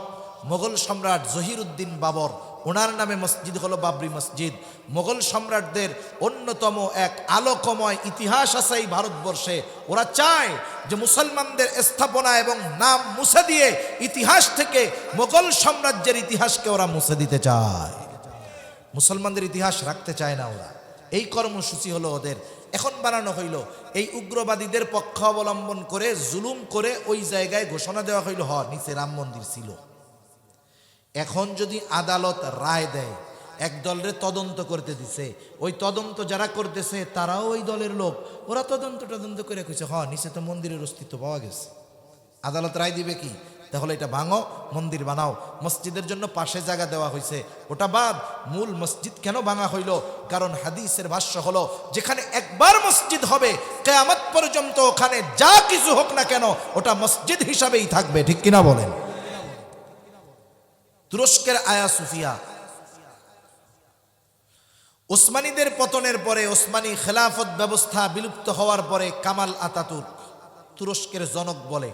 A: মোগল সম্রাট জহিরুদ্দিন বাবর, ওনার নামে মসজিদ হলো বাবরি মসজিদ। মোগল সম্রাটদের অন্যতম এক আলোকময় ইতিহাস আছে এই ভারতবর্ষে। ওরা চায় যে মুসলমানদের স্থাপনা এবং নাম মুছে দিয়ে ইতিহাস থেকে মোগল সাম্রাজ্যের ইতিহাসকে ওরা মুছে দিতে চায়। মুসলমানদের ইতিহাস রাখতে চায় না ওরা। এই কর্মসূচি হলো ওদের। এখন বানানো হইল এই উগ্রবাদীদের পক্ষ অবলম্বন করে, জুলুম করে ওই জায়গায় ঘোষণা দেওয়া হইল নিচে রাম মন্দির ছিল। এখন যদি আদালত রায় দেয়, এক দলের তদন্ত করতে দিছে, ওই তদন্ত যারা করতেছে তারাও ওই দলের লোক, ওরা তদন্ত করে কইছে নিচে তো মন্দিরের অস্তিত্ব পাওয়া গেছে। আদালত রায় দিবে কি? তাহলে এটা ভাঙো, মন্দির বানাও। মসজিদের জন্য পাশে জায়গা দেওয়া হয়েছে, ওটা বাদ। মূল মসজিদ কেন ভাঙা হইল? কারণ হাদিসের ভাষ্য হলো যেখানে একবার মসজিদ হবে কিয়ামত পর্যন্ত ওখানে যা কিছু হোক না কেন ওটা মসজিদ হিসাবেই থাকবে। ঠিক কিনা বলেন? তুরস্কের আয়া সুফিয়া, ওসমানীদের পতনের পরে, ওসমানী খেলাফত ব্যবস্থা বিলুপ্ত হওয়ার পরে কামাল আতাতুর্ক, তুরস্কের জনক, বলে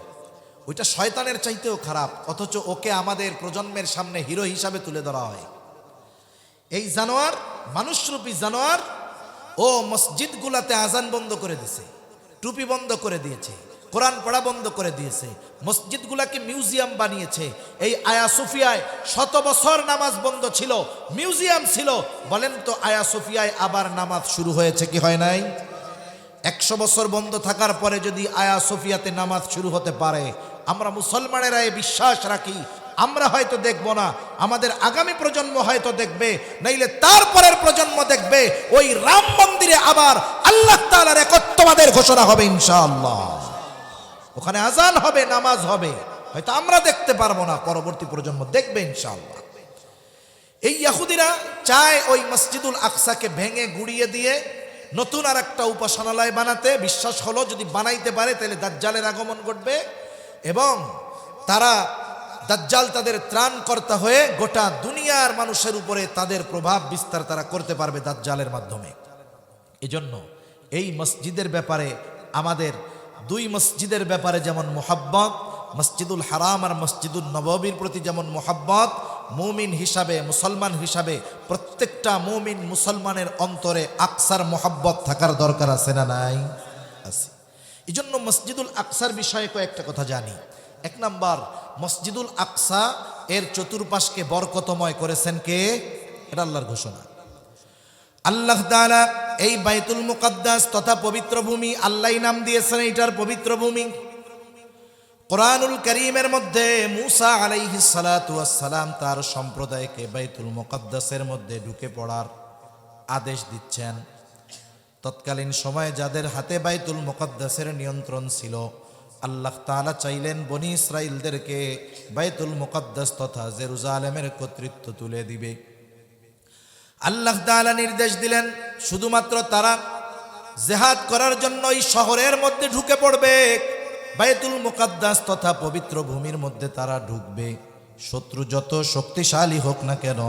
A: ওইটা শয়তানের চাইতেও খারাপ, অথচ ওকে আমাদের প্রজন্মের সামনে হিরো হিসাবে তুলে ধরা হয়। এই জানোয়ার, মানুষরূপী জানোয়ার, ও মসজিদগুলাতে আজান বন্ধ করে দিয়েছে, টুপি বন্ধ করে দিয়েছে, কোরআন পড়া বন্ধ করে দিয়েছে, মসজিদগুলাকে মিউজিয়াম বানিয়েছে। এই আয়া সোফিয়ায় 100 বছর নামাজ বন্ধ ছিল, মিউজিয়াম ছিল। বলেন তো আয়া সোফিয়ায় আবার নামাজ শুরু হয়েছে কি হয় নাই? 100 বছর বন্ধ থাকার পরে যদি আয়া সোফিয়াতে নামাজ শুরু হতে পারে, আমরা মুসলমানেরা এই বিশ্বাস রাখি, আমরা হয়তো দেখব না, আমাদের আগামী প্রজন্ম হয়তো দেখবে, নাইলে তারপরের প্রজন্ম দেখবে। ওই রাম মন্দিরে আবার আল্লাহ তাআলার একত্ববাদের ঘোষণা হবে ইনশাআল্লাহ। ওখানে আজান হবে, নামাজ হবে, হয়তো আমরা দেখতে পারবো না, পরবর্তী প্রজন্ম দেখবে ইনশাআল্লাহ। এই ইহুদিরা চায় ওই মসজিদুল আকসাকে ভেঙে গুড়িয়ে দিয়ে নতুন আর একটা উপাসনালয় বানাতে। বিশ্বাস হলো যদি বানাইতে পারে তাহলে দাজ্জালের আগমন ঘটবে এবং তারা দাজ্জাল তাদের ত্রাণকর্তা হয়ে গোটা দুনিয়ার মানুষের উপরে তাদের প্রভাব বিস্তার তারা করতে পারবে দাজ্জালের মাধ্যমে। এজন্য এই মসজিদের ব্যাপারে আমাদের 2 মসজিদের ব্যাপারে যেমন মুহাব্বত, মসজিদুল হারাম আর মসজিদুল নববীর প্রতি যেমন মুহাব্বত, মুমিন হিসাবে, মুসলমান হিসাবে প্রত্যেকটা মুমিন মুসলমানের অন্তরে আকসার মুহাব্বত থাকার দরকার আছে না নাই? আছে। এজন্য মসজিদুল আকসার বিষয়ে কয়েকটা কথা জানি। 1 নাম্বার, মসজিদুল আকসা এর চতুর্পাশকে বরকতময় করেছেন কে? এটা আল্লাহর ঘোষণা। আল্লাহ তাআলা এই বাইতুল মুকাদ্দাস তথা পবিত্র ভূমি আল্লাহই নাম দিয়েছেন এটার পবিত্র ভূমি। কোরআনুল কারীমের মধ্যে মূসা আলাইহিস সালাতু ওয়াস সালাম তার সম্প্রদায়কে বাইতুল মুকাদ্দাসের মধ্যে ঢুকে পড়ার আদেশ দিচ্ছেন। তৎকালীন সময়ে যাদের হাতে বাইতুল মুকাদ্দাসের নিয়ন্ত্রণ ছিল, আল্লাহ তাআলা চাইলেন বনি ইসরাইলদেরকে বাইতুল মুকাদ্দাস তথা জেরুজালেমের কর্তৃত্ব তুলে দিবে। আল্লাহ তাআলা নির্দেশ দিলেন শুধুমাত্র তারা জিহাদ করার জন্য এই শহরের মধ্যে ঢুকে পড়বে, বাইতুল মুকাদ্দাস তথা পবিত্র ভূমির মধ্যে তারা ঢুকবে। শত্রু যত শক্তিশালী হোক না কেন,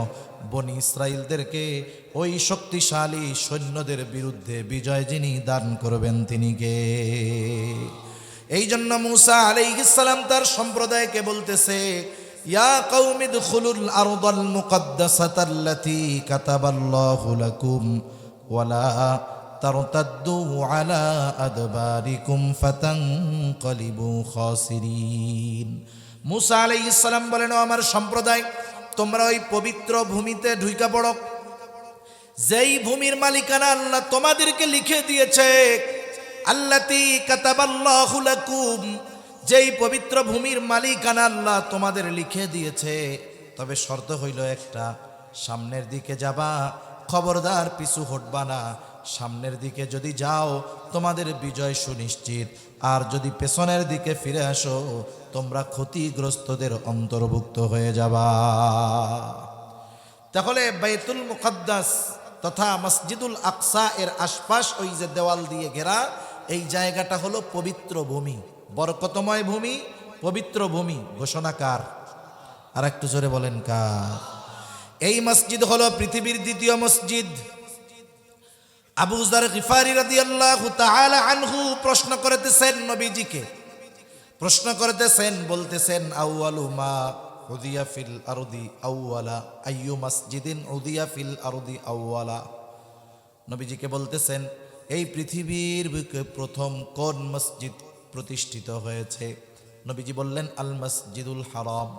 A: বনি ইসরাইলদেরকে ওই শক্তিশালী সৈন্যদের বিরুদ্ধে বিজয় যিনি দান করবেন তিনি কে? এই জন্য মূসা আলাইহিস সালাম তার সম্প্রদায়কে বলতেছে, ইয়া কওমি দুখুলুল আরদাল মুকাদ্দাসাতাল্লাতী কাতাবাল্লাহু লাকুম ওয়ালা তারতাদ্দু আলা আদবারিকুম ফাতানকালিবু খাসিরিন। মূসা আলাইহিস সালাম বলেন, আমার সম্প্রদায়, তোমরা ওই পবিত্র ভূমিতে ঢুইকা পড়ো, যেই ভূমির মালিকানা আল্লাহ তোমাদেরকে লিখে দিয়েছে। আল্লাতী কাতাবাল্লাহু লাকুম, যেই পবিত্র ভূমির মালিকানা আল্লাহ তোমাদের লিখে দিয়েছে। তবে শর্ত হইল একটা, সামনের দিকে যাবা, খবরদার পিছু হটবা না। সামনের দিকে যদি যাও তোমাদের বিজয় সুনিশ্চিত, আর যদি পেছনের দিকে ফিরে আসো তোমরা ক্ষতিগ্রস্তদের অন্তর্ভুক্ত হয়ে যাবা। তাহলে বাইতুল মুকাদ্দাস তথা মসজিদুল আকসা এর আশপাশ ওই যে দেওয়াল দিয়ে ঘেরা এই জায়গাটা হলো পবিত্র ভূমি, বরকতময় ভূমি, পবিত্র ভূমি। ঘোষণা কার? আর একটু জোরে বলেন কার? এই মসজিদ হলো পৃথিবীর 2য় মসজিদ। আবু যার গিফারি রাদিয়াল্লাহু তাআলা আনহু প্রশ্ন করতেছেন নবীজিকে, প্রশ্ন করতেছেন, বলতেছেন, আউয়ালু মা উদিয়া ফিল আরদি আউয়ালা আইয়ু মসজিদিন উদিয়া ফিল আরদি আউয়ালা। নবীজিকে বলতেছেন, এই পৃথিবীর বুকে প্রথম কোন মসজিদ প্রতিষ্ঠিত হয়েছে? নবীজি বললেন, আল মসজিদুল হারাম।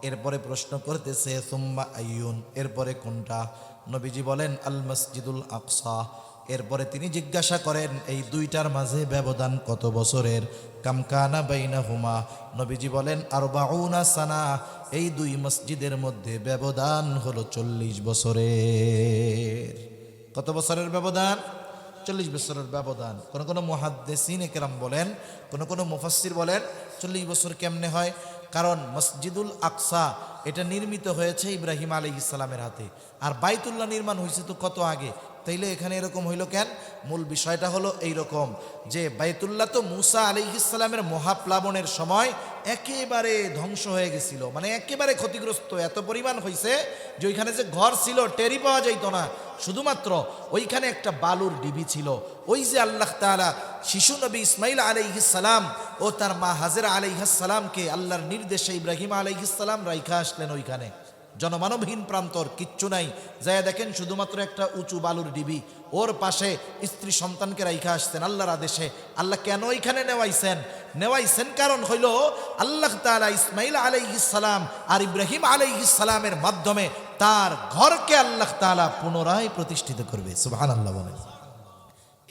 A: এরপরে প্রশ্ন করতেছে, সুম্মা আইয়ুন, এরপরে কোনটা? নবীজি বলেন, আল মসজিদুল আকসা। এরপরে তিনি জিজ্ঞাসা করেন, এই দুইটার মাঝে ব্যবধান কত বছরের? কামকানা বাইনাহুমা। নবীজি বলেন, 40 সানা। এই 2 মসজিদের মধ্যে ব্যবধান হলো 40 বছরের। কত বছরের ব্যবধান? 40 বছরের ব্যবধান। কোন মুহাদ্দিসিনে কেরাম বলেন, কোন মুফাসসির বলেন 40 বছর কেমনে হয়? কারণ মসজিদুল আকসা এটা নির্মিত হয়েছে ইব্রাহিম আলাইহিস সালামের হাতে, আর বাইতুল্লাহ নির্মাণ হয়েছে তো কত আগে। তাইলে এখানে এরকম হইল কেন? মূল বিষয়টা হলো এইরকম যে বাইতুল্লাহ তো মূসা আলাইহিস সালামের মহাপ্লাবনের সময় একেবারে ধ্বংস হয়ে গেছিল, মানে একেবারে ক্ষতিগ্রস্ত এত পরিমাণ হয়েছে যে ওইখানে যে ঘর ছিল টেরি পাওয়া যাইত না। শুধুমাত্র ওইখানে একটা বালুর ডিবি ছিল। ওই যে আল্লাহ তাআলা শিশু নবী ইসমাইল আলাইহিস সালাম ও তার মা হাজেরা আলাইহিস সালামকে আল্লাহর নির্দেশে ইব্রাহিম আলাইহিস সালাম রাইখা আসলেন ওইখানে। জনমানবহীন প্রান্তর, কিচ্ছু নাই। যায় দেখেন শুধুমাত্র একটা উঁচু বালুর ডিবি, ওর পাশে স্ত্রী সন্তানকে রাইখা আসছেন আল্লাহর আদেশে। আল্লাহ কেন এখানে নেওয়াইছেন কারণ হইল আল্লাহ তাআলা ইসমাইল আলাইহিস সালাম আর ইব্রাহিম আলাইহিস সালামের মাধ্যমে তার ঘরকে আল্লাহ তাআলা পুনরায় প্রতিষ্ঠিত করবে। সুবহানাল্লাহ বলেন।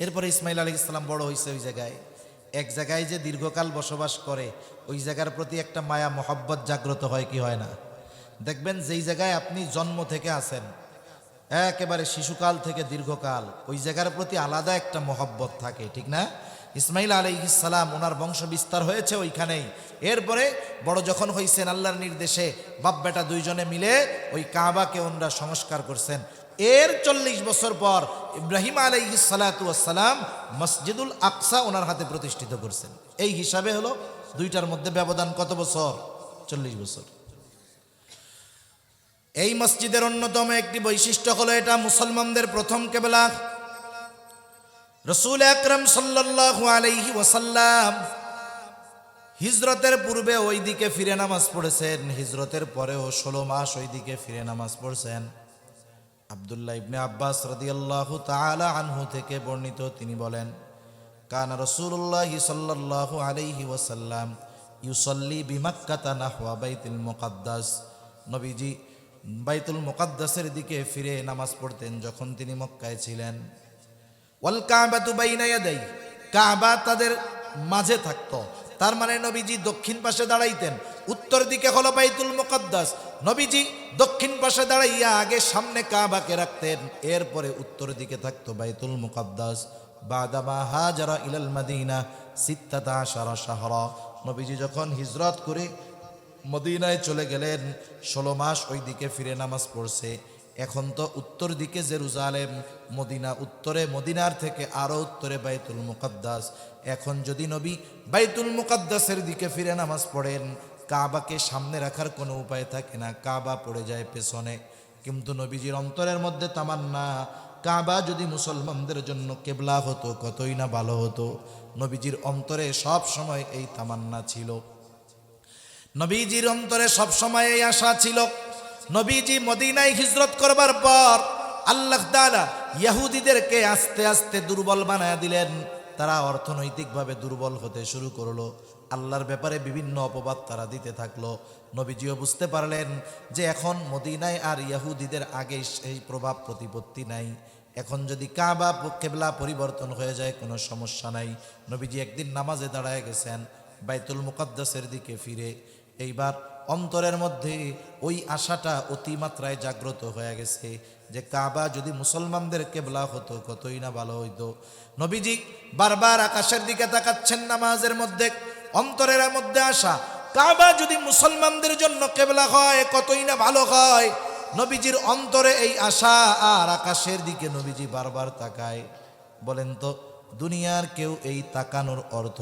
A: এরপরে ইসমাইল আলাইহিস সালাম বড় হয়েছে ওই জায়গায়, এক জায়গায় যে দীর্ঘকাল বসবাস করে ওই জায়গার প্রতি একটা মায়া মহব্বত জাগ্রত হয় কি হয় না? দেখবেন যেই জায়গায় আপনি জন্ম থেকে আছেন, একেবারে শিশুকাল থেকে দীর্ঘকাল, ওই জায়গার প্রতি আলাদা একটা মহব্বত থাকে, ঠিক না? ইসমাইল আলাইহিস সালাম ওনার বংশ বিস্তার হয়েছে ওইখানেই। এরপরে বড় যখন হয়েছেন আল্লাহর নির্দেশে বাপ বেটা দুইজনে মিলে ওই কাবাকে ওনারা সংস্কার করছেন। এর 40 বছর পর ইব্রাহিম আলাইহিস সালাতু ওয়াস সালাম মসজিদুল আকসা ওনার হাতে প্রতিষ্ঠিত করছেন। এই হিসাবে হলো দুইটার মধ্যে ব্যবধান কত বছর? 40 বছর। এই মসজিদের অন্যতম একটি বৈশিষ্ট্য হলো এটা মুসলমানদের প্রথম কিবলা। রাসূল আকরাম সাল্লাল্লাহু আলাইহি ওয়াসাল্লাম হিজরতের পূর্বে ওই দিকে ফিরে নামাজ পড়েছেন, হিজরতের পরেও 16 মাস ওই দিকে ফিরে নামাজ পড়ছেন। আব্দুল্লাহ ইবনে আব্বাস রাদিয়াল্লাহু তাআলা আনহু থেকে বর্ণিত, তিনি বলেন, কানা রাসূলুল্লাহ সাল্লাল্লাহু আলাইহি ওয়াসাল্লাম ইউসাল্লি বিমাক্কাতা নাহওয়া বাইতুল মুকাদ্দাস। নবীজি বাইতুল মুকাদ্দাসের দিকে ফিরে নামাজ পড়তেন যখন তিনি মক্কায় ছিলেন। ওয়াল কাবাতু বাইনা ইয়াদাই, কাবা তাদের মাঝে থাকতো, তার মানে নবীজি দক্ষিণ পাশে দাঁড়াইতেন, উত্তর দিকে হলো বাইতুল মুকাদ্দাস। নবীজি দক্ষিণ পাশে দাঁড়াইয়া আগে সামনে কাবাকে রাখতেন, এরপরে উত্তর দিকে থাকতো বাইতুল মুকাদ্দাস। বাদামা হাজারা ইলাল মাদিনা 16 শাহরা, নবীজি যখন হিজরত করে মদিনায় চলে গেলেন 16 মাস ওই দিকে ফিরে নামাজ পড়ছে। এখন তো উত্তর দিকে জেরুজালেম, মদিনা উত্তরে, মদিনার থেকে আরো উত্তরে বাইতুল মুকাদ্দাস। এখন যদি নবী বাইতুল মুকাদ্দাসের দিকে ফিরে নামাজ পড়েন, কাবাকে সামনে রাখার কোনো উপায় থাকে না, কাবা পড়ে যায় পেছনে। কিন্তু নবীজির অন্তরের মধ্যে তামান্না, কাবা যদি মুসলমানদের জন্য কেবলা হতো কতই না ভালো হতো। নবীজির অন্তরে সব সময় এই তামান্না ছিল, নবীজির অন্তরে সব সময় এই আশা ছিল। নবীজি মদিনায় হিজরত করবার পর আল্লাহ তাআলা ইহুদিদেরকে আস্তে আস্তে দুর্বল বানায় দিলেন। তারা অর্থনৈতিকভাবে দুর্বল হতে শুরু করলো, আল্লাহর ব্যাপারে বিভিন্ন অপবাদ তারা দিতে থাকলো। নবীজিও বুঝতে পারলেন যে এখন মদিনায় আর ইহুদিদের আগে সেই প্রভাব প্রতিপত্তি নাই, এখন যদি কাবা কিবলা পরিবর্তন হয়ে যায় কোনো সমস্যা নাই। নবীজি একদিন নামাজে দাঁড়ায় গেছেন বাইতুল মুকাদ্দাসের দিকে ফিরে, এইবার অন্তরের মধ্যে ওই আশাটা অতিমাত্রায় জাগ্রত হয়ে গেছে যে কাবা যদি মুসলমানদের কেবলা হতো কতই না ভালো হইতো। নবীজি বারবার আকাশের দিকে তাকাচ্ছেন নামাজের মধ্যে, অন্তরের মধ্যে আশা, কাবা যদি মুসলমানদের জন্য কেবলা হয় কতই না ভালো হয়। নবীজির অন্তরে এই আশা আর আকাশের দিকে নবীজি বারবার তাকায়। বলেন তো দুনিয়ার কেউ এই তাকানোর অর্থ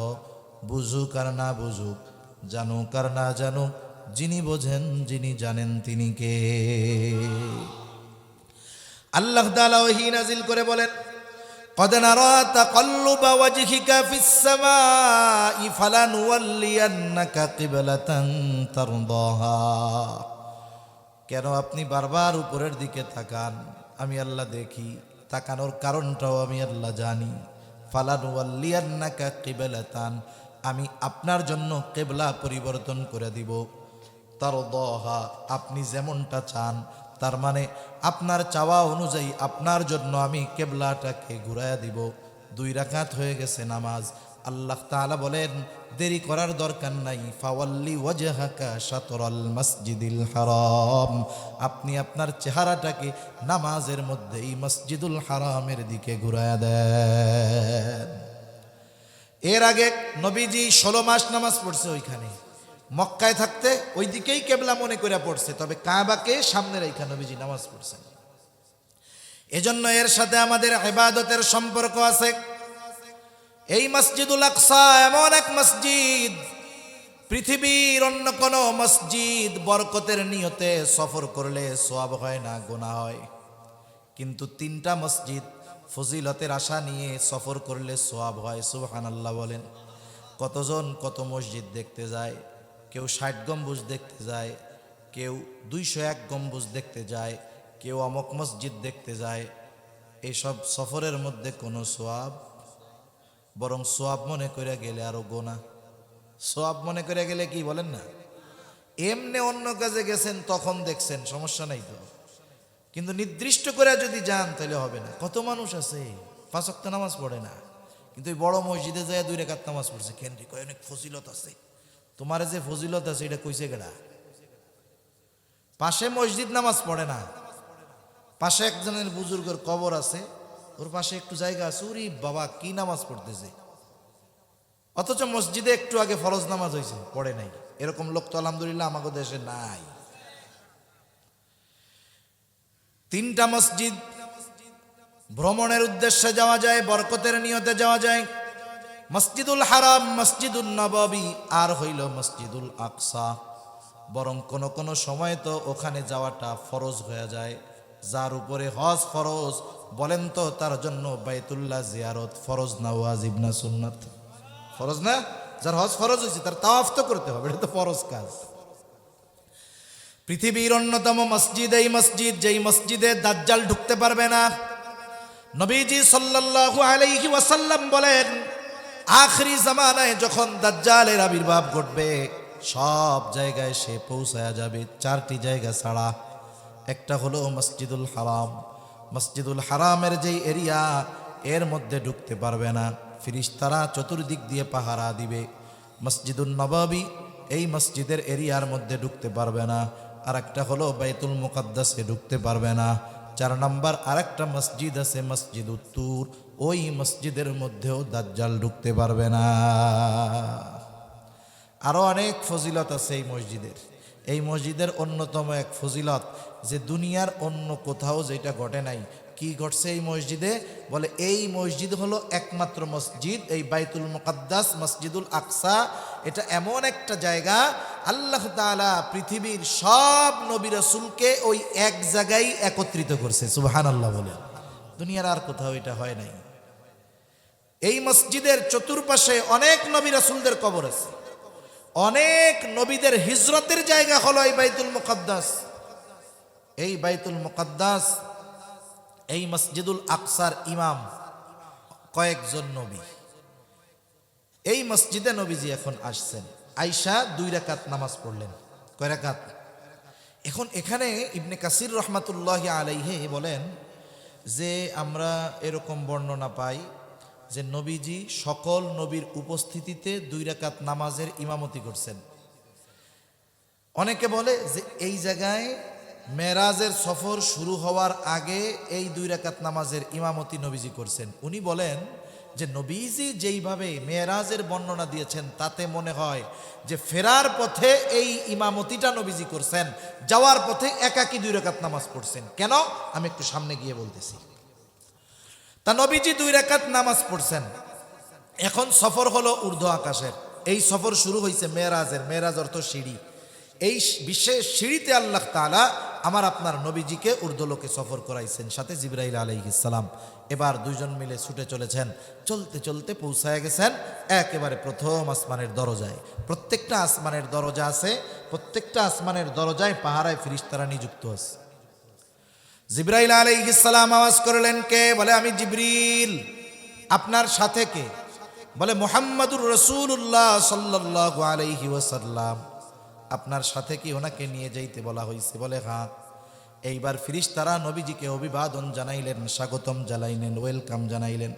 A: বুঝুক আর না বুঝুক, জানুক আর না জানুক, যিনি বোঝেন যিনি জানেন তিনি কে? আল্লাহ তাআলা ওহী নাজিল করে বলেন, قد نرى تقلب وجهك في السماء فلنولينك قبلة ترضاها। কেন আপনি বারবার উপরের দিকে তাকান? আমি আল্লাহ দেখি, তাকানোর কারণটাও আমি আল্লাহ জানি। ফালানুওয়াল্লিয়ান্নাকা কিবলাতান, আমি আপনার জন্য কিবলা পরিবর্তন করে দিব। তারদাহা, আপনি যেমনটা চান, তার মানে আপনার চাওয়া অনুযায়ী আপনার জন্য আমি কিবলাটাকে ঘুরায়া দিব। 2 রাকাত হয়ে গেছে নামাজ। আল্লাহ তাআলা বলেন দেরি করার দরকার নাই, ফাওয়াল্লি ওয়াজহাকা শাতরাল মসজিদিল হারাম, আপনি আপনার চেহারাটাকে নামাজের মধ্যেই মসজিদুল হারামের দিকে ঘুরায়া দেন। এর আগে নবীজি 16 মাস নামাজ পড়ছে ওইখানে, মক্কায় থাকতে ওই দিকেই কেবলা মনে করে পড়ছে, তবে কাবাকে সামনে রেখে নবীজি নামাজ পড়ছেন। এজন্য এর সাথে আমাদের ইবাদতের সম্পর্ক আছে। এই মসজিদুল আকসা এমন এক মসজিদ, পৃথিবীর অন্য কোন মসজিদ বরকতের নিয়তে সফর করলে সওয়াব হয় না, গুনাহ হয়। কিন্তু 3টা মসজিদ ফজিলতের আশা নিয়ে সফর করলে সওয়াব হয়। সুবহানাল্লাহ বলেন। কতজন কত মসজিদ দেখতে যায়, কেউ 60 গম্বুজ দেখতে যায়, কেউ 201 গম্বুজ দেখতে যায়, কেউ অমক মসজিদ দেখতে যায়। এইসব সফরের মধ্যে কোনো সোয়াব, বরং সোয়াব মনে করে গেলে আরো গোনা। সোয়াব মনে করে গেলে কি বলেন না, এমনি অন্য কাজে গেছেন তখন দেখছেন সমস্যা নাই তো, কিন্তু নির্দিষ্ট করে যদি যান তাহলে হবে না। কত মানুষ আছে 5 ওয়াক্ত নামাজ পড়ে না, কিন্তু এই বড় মসজিদে যায় 2 রাকাত নামাজ পড়ছে। কেন রে? কয় অনেক ফজিলত আছে। তোমার যে ফজিলত আছে এটা কইছে গেড়া? পাশে মসজিদ নামাজ পড়ে না, পাশে একজনের বুজুর্গের কবর আছে, ওর পাশে একটু জায়গা আছে, ওরে বাবা কি নামাজ পড়তেছে। অথচ মসজিদে একটু আগে ফরজ নামাজ হয়েছে, পড়ে নাই। এরকম লোক তো আলহামদুলিল্লাহ আমাদের দেশে নাই। 3টা মসজিদ ভ্রমণের উদ্দেশ্যে যাওয়া যায়, বরকতের নিয়তে যাওয়া যায়। মসজিদুল হারাম, মসজিদুল নববী, আর হইল মসজিদুল আকসা। বরং কোন কোন সময় তো ওখানে যাওয়াটা ফরজ হয়ে যায়। যার উপরে হজ ফরজ, বলেন তো তার জন্য বাইতুল্লাহ জিয়ারত ফরজ না ওয়াজিব না সুন্নাত? ফরজ না? যার হজ ফরজ হয়েছে তার তাওয়াফ তো করতে হবে, এটা তো ফরজ কাজ। পৃথিবীর অন্যতম মসজিদ এই মসজিদ, যেই মসজিদে দাজ্জাল ঢুকতে পারবে না। নবীজি সাল্লাল্লাহু আলাইহি ওয়াসাল্লাম বলেন, আখরি জামানায় যখন দাজ্জালের আবির্ভাব ঘটবে, সব জায়গায় সে পৌঁছায়া যাবে 4টি জায়গা ছাড়া। একটা হলো মসজিদুল হারাম। মসজিদুল হারামের যেই এরিয়া, এর মধ্যে ঢুকতে পারবে না, ফেরেশতারা চতুর্দিক দিয়ে পাহারা দিবে। মসজিদুল নববী, এই মসজিদের এরিয়ার মধ্যে ঢুকতে পারবে না। আর একটা হলো বাইতুল মুকাদ্দাসে ঢুকতে পারবে না। 4 নম্বর আরেকটা মসজিদ আছে মসজিদুত তুর, ওই মসজিদের মধ্যেও দাজ্জাল ঢুকতে পারবে না। আরো অনেক ফজিলত আছে এই মসজিদের। এই মসজিদের অন্যতম এক ফজিলত যে দুনিয়ার অন্য কোথাও যেটা ঘটে নাই। কি ঘটছে এই মসজিদে? বলে এই মসজিদ হলো একমাত্র মসজিদ, এই বাইতুল মুকাদ্দাস মসজিদুল আকসা, এটা এমন একটা জায়গা আল্লাহ তাআলা পৃথিবীর সব নবী রাসূলকে ওই এক জায়গায় একত্রিত করছে। সুবহানাল্লাহ বলে। দুনিয়ার আর কোথাও এটা হয় নাই। এই মসজিদের চতুর্পাশে অনেক নবী রাসূলদের কবর আছে, অনেক নবীদের হিজরতের জায়গা হলো এই বাইতুল মুকাদ্দাস। এই বাইতুল মুকাদ্দাস, এই মসজিদুল আকসার ইমাম কয়েকজন নবী। এই মসজিদে নবীজি এখন আসছেন, আয়েশা 2 রাকাত নামাজ পড়লেন। কয় রাকাত? এখন এখানে ইবনে কাসির রহমাতুল্লাহি আলাইহি বলেন যে আমরা এরকম বর্ণনা পাই যে নবীজি সকল নবীর উপস্থিতিতে 2 রাকাত নামাজের ইমামতি করছেন। অনেকে বলে যে এই জায়গায় মেরাজের সফর শুরু হওয়ার আগে এই 2 রাকাত নামাজের ইমামতি নবীজি করছেন। উনি বলেন যে নবীজি যেইভাবে মেরাজের বর্ণনা দিয়েছেন তাতে মনে হয় যে ফেরার পথে এই ইমামতিটা নবীজি করছেন, যাওয়ার পথে একাকী 2 রাকাত নামাজ পড়ছেন। কেন? আমি একটু সামনে গিয়ে বলতেছি। তা নবীজি 2 রাকাত নামাজ পড়ছেন। এখন সফর হলো ঊর্ধ্ব আকাশের। এই সফর শুরু হয়েছে মেরাজের। মেরাজ অর্থ সিঁড়ি। এই বিশেষ সিঁড়িতে আল্লাহ তাআলা আমার আপনার নবীজিকে ঊর্ধ্বলোকে সফর করাইছেন, সাথে জিবরাইল আলাইহিস সালাম। এবার 2 জন মিলে ছুটে চলেছেন। চলতে চলতে পৌঁছায় গেছেন একেবারে প্রথম আসমানের দরজায়। প্রত্যেকটা আসমানের দরজা আছে, প্রত্যেকটা আসমানের দরজায় পাহারায় ফেরেশতারা নিযুক্ত আছে। জিবরাইল আলাইহিস সালাম আওয়াজ করলেন, কে? বলে আমি জিবরিল। আপনার সাথে কে? বলে মুহাম্মাদুর রাসূলুল্লাহ সাল্লাল্লাহু আলাইহি ওয়াসাল্লাম। আপনার সাথে কি ওনাকে নিয়ে যাইতে বলা হয়েছে? বলে হ্যাঁ। এইবার ফেরেশতারা নবীজিকে অভিবাদন জানাইলেন, স্বাগতম জানাইলেন, ওয়েলকাম জানাইলেন।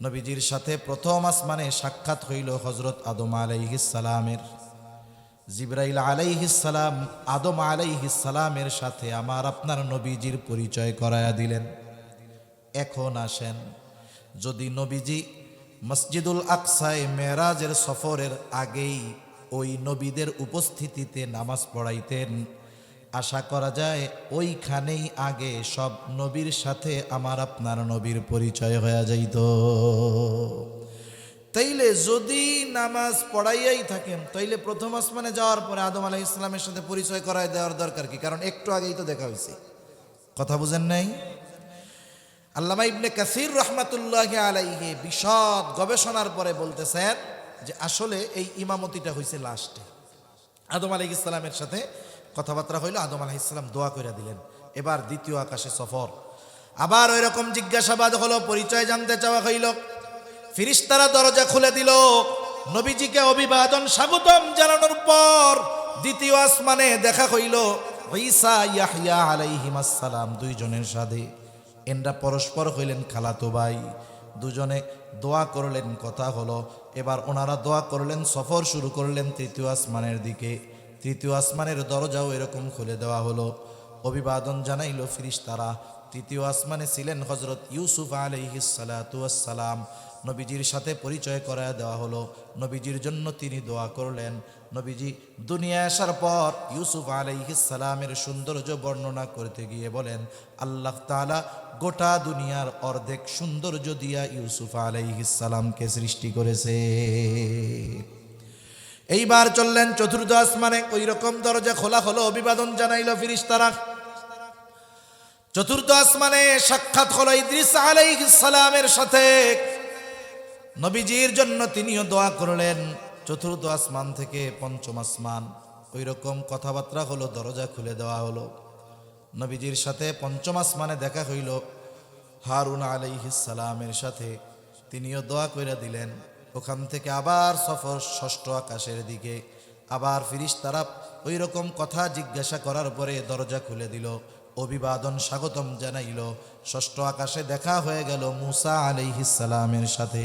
A: নবীজির সাথে প্রথম আসমানে সাক্ষাৎ হইল হযরত আদম আলাইহিস সালামের। জিবরাইল আলাইহিস সালাম আদম আলাইহিস সালামের সাথে আমার আপনার নবীজির পরিচয় করায়া দিলেন। এখন আসেন, যদি নবীজি মসজিদুল আকসায় মেরাজের সফরের আগেই ওই নবীদের উপস্থিতিতে নামাজ পড়াইতেন, আশা করা যায় ওইখানেই আগে সব নবীর সাথে আমার আপনার নবীর পরিচয় হয়ে যাইত। তাইলে যদি নামাজ পড়াইয়াই থাকেন, তাইলে প্রথম আসমানে যাওয়ার পরে আদম আলাইহিস সালামের সাথে পরিচয় করায় দেওয়ার দরকার কি? কারণ একটু আগেই তো দেখা হয়েছে। কথা বুঝেন নাই? আল্লামা ইবনে কাসির রহমাতুল্লাহি আলাইহি বিশদ গবেষণার পরে বলতেছেন যে আসলে এই ইমামতিটা হয়েছে লাস্টে। আদম আলাইহিস সালামের সাথে কথাবার্তা হইল, আদম আলাইহিস সালাম দোয়া করে দিলেন। এবার দ্বিতীয় আকাশে সফর, আবার ওই রকম জিজ্ঞাসাবাদ হলো, পরিচয় জানতে চাওয়া হইল। ফেরেশতারা দরজা খুলে দিল। নবীজিকে অভিবাদন স্বাগতম জানানোর পর দ্বিতীয় আসমানে দেখা হইল ঈসা ইয়াহইয়া আলাইহিমাস সালাম দুইজনের সাথে। এনরা পরস্পর হইলেন খালাতো ভাই। দুজনে দোয়া করলেন, কথা হলো। এবার ওনারা দোয়া করলেন, সফর শুরু করলেন তৃতীয় আসমানের দিকে। তৃতীয় আসমানের দরজাও এরকম খুলে দেওয়া হলো। অভিবাদন জানাইল ফেরেশতারা। তৃতীয় আসমানে ছিলেন হযরত ইউসুফ আলাইহিস সালাতু ওয়াস সালাম। নবীজির সাথে পরিচয় করায় দেওয়া হলো। নবীজির জন্য তিনি দোয়া করলেন। নবীজি দুনিয়ায় আসার পর ইউসুফ আলাইহিস সালামের সৌন্দর্য বর্ণনা করতে গিয়ে বলেন, আল্লাহ তাআলা গোটা দুনিয়ার অর্ধেক সৌন্দর্য দিয়া ইউসুফ আলাইহিস সালামকে সৃষ্টি করেছে। এইবার চললেন চতুর্থ আসমানে, ওই রকম দরজা খোলা হলো, অভিবাদন জানাইল ফেরেশতারা। চতুর্থ আসমানে সাক্ষাৎ হলো ইদ্রিস আলাইহিস সালামের সাথে। নবীজির জন্য তিনিও দোয়া করলেন। চতুর্থ আসমান থেকে পঞ্চম আসমান, ওই রকম কথাবার্তা হলো, দরজা খুলে দেওয়া হলো। নবীজির সাথে পঞ্চম আসমানে দেখা হইল হারুন আলাইহিস সালামের সাথে, তিনিও দোয়া করে দিলেন। ওখান থেকে আবার সফর ষষ্ঠ আকাশের দিকে। আবার ফেরেশতারা ওই রকম কথা জিজ্ঞাসা করার পরে দরজা খুলে দিল, অভিবাদন স্বাগতম জানাইল। ষষ্ঠ আকাশে দেখা হয়ে গেল মুসা আলাইহিস সালামের সাথে।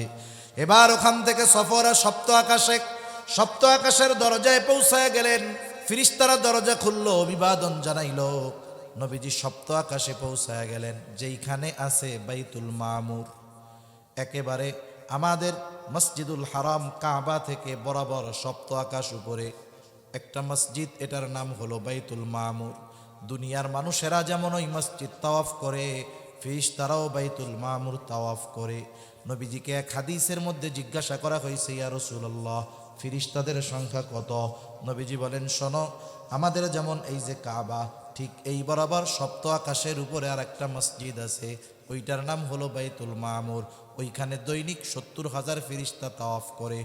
A: এবার ওখান থেকে সফর সপ্ত আকাশে। সপ্ত আকাশের দরজায় পৌঁছায় গেলেন। ফেরেশতারা দরজা খুলল, অভিবাদন জানাইল। নবীজি সপ্ত আকাশে পৌঁছায় গেলেন, যেইখানে আছে বাইতুল মামুর। একেবারে আমাদের মসজিদুল হারাম কাবা থেকে বরাবর সপ্ত আকাশ উপরে একটা মসজিদ, এটার নাম হলো বাইতুল মামুর। দুনিয়ার মানুষেরা যেমন ওই মসজিদ তাওয়াফ করে, ফেরেশতারাও বাইতুল মামুর তাওয়াফ করে। নবীজিকে এক হাদিসের মধ্যে জিজ্ঞাসা করা হয়েছে, ইয়া রাসূলুল্লাহ, ফেরেশতাদের সংখ্যা কত? নবীজি বলেন, শোনো, আমাদের যেমন এই যে কাবা, ঠিক এই বরাবর সপ্ত আকাশের উপরে আর একটা মসজিদ আছে, ওইটার নাম হলো বাইতুল মামুর। ওইখানে দৈনিক 70,000 ফেরেশতা তাওয়াফ করে।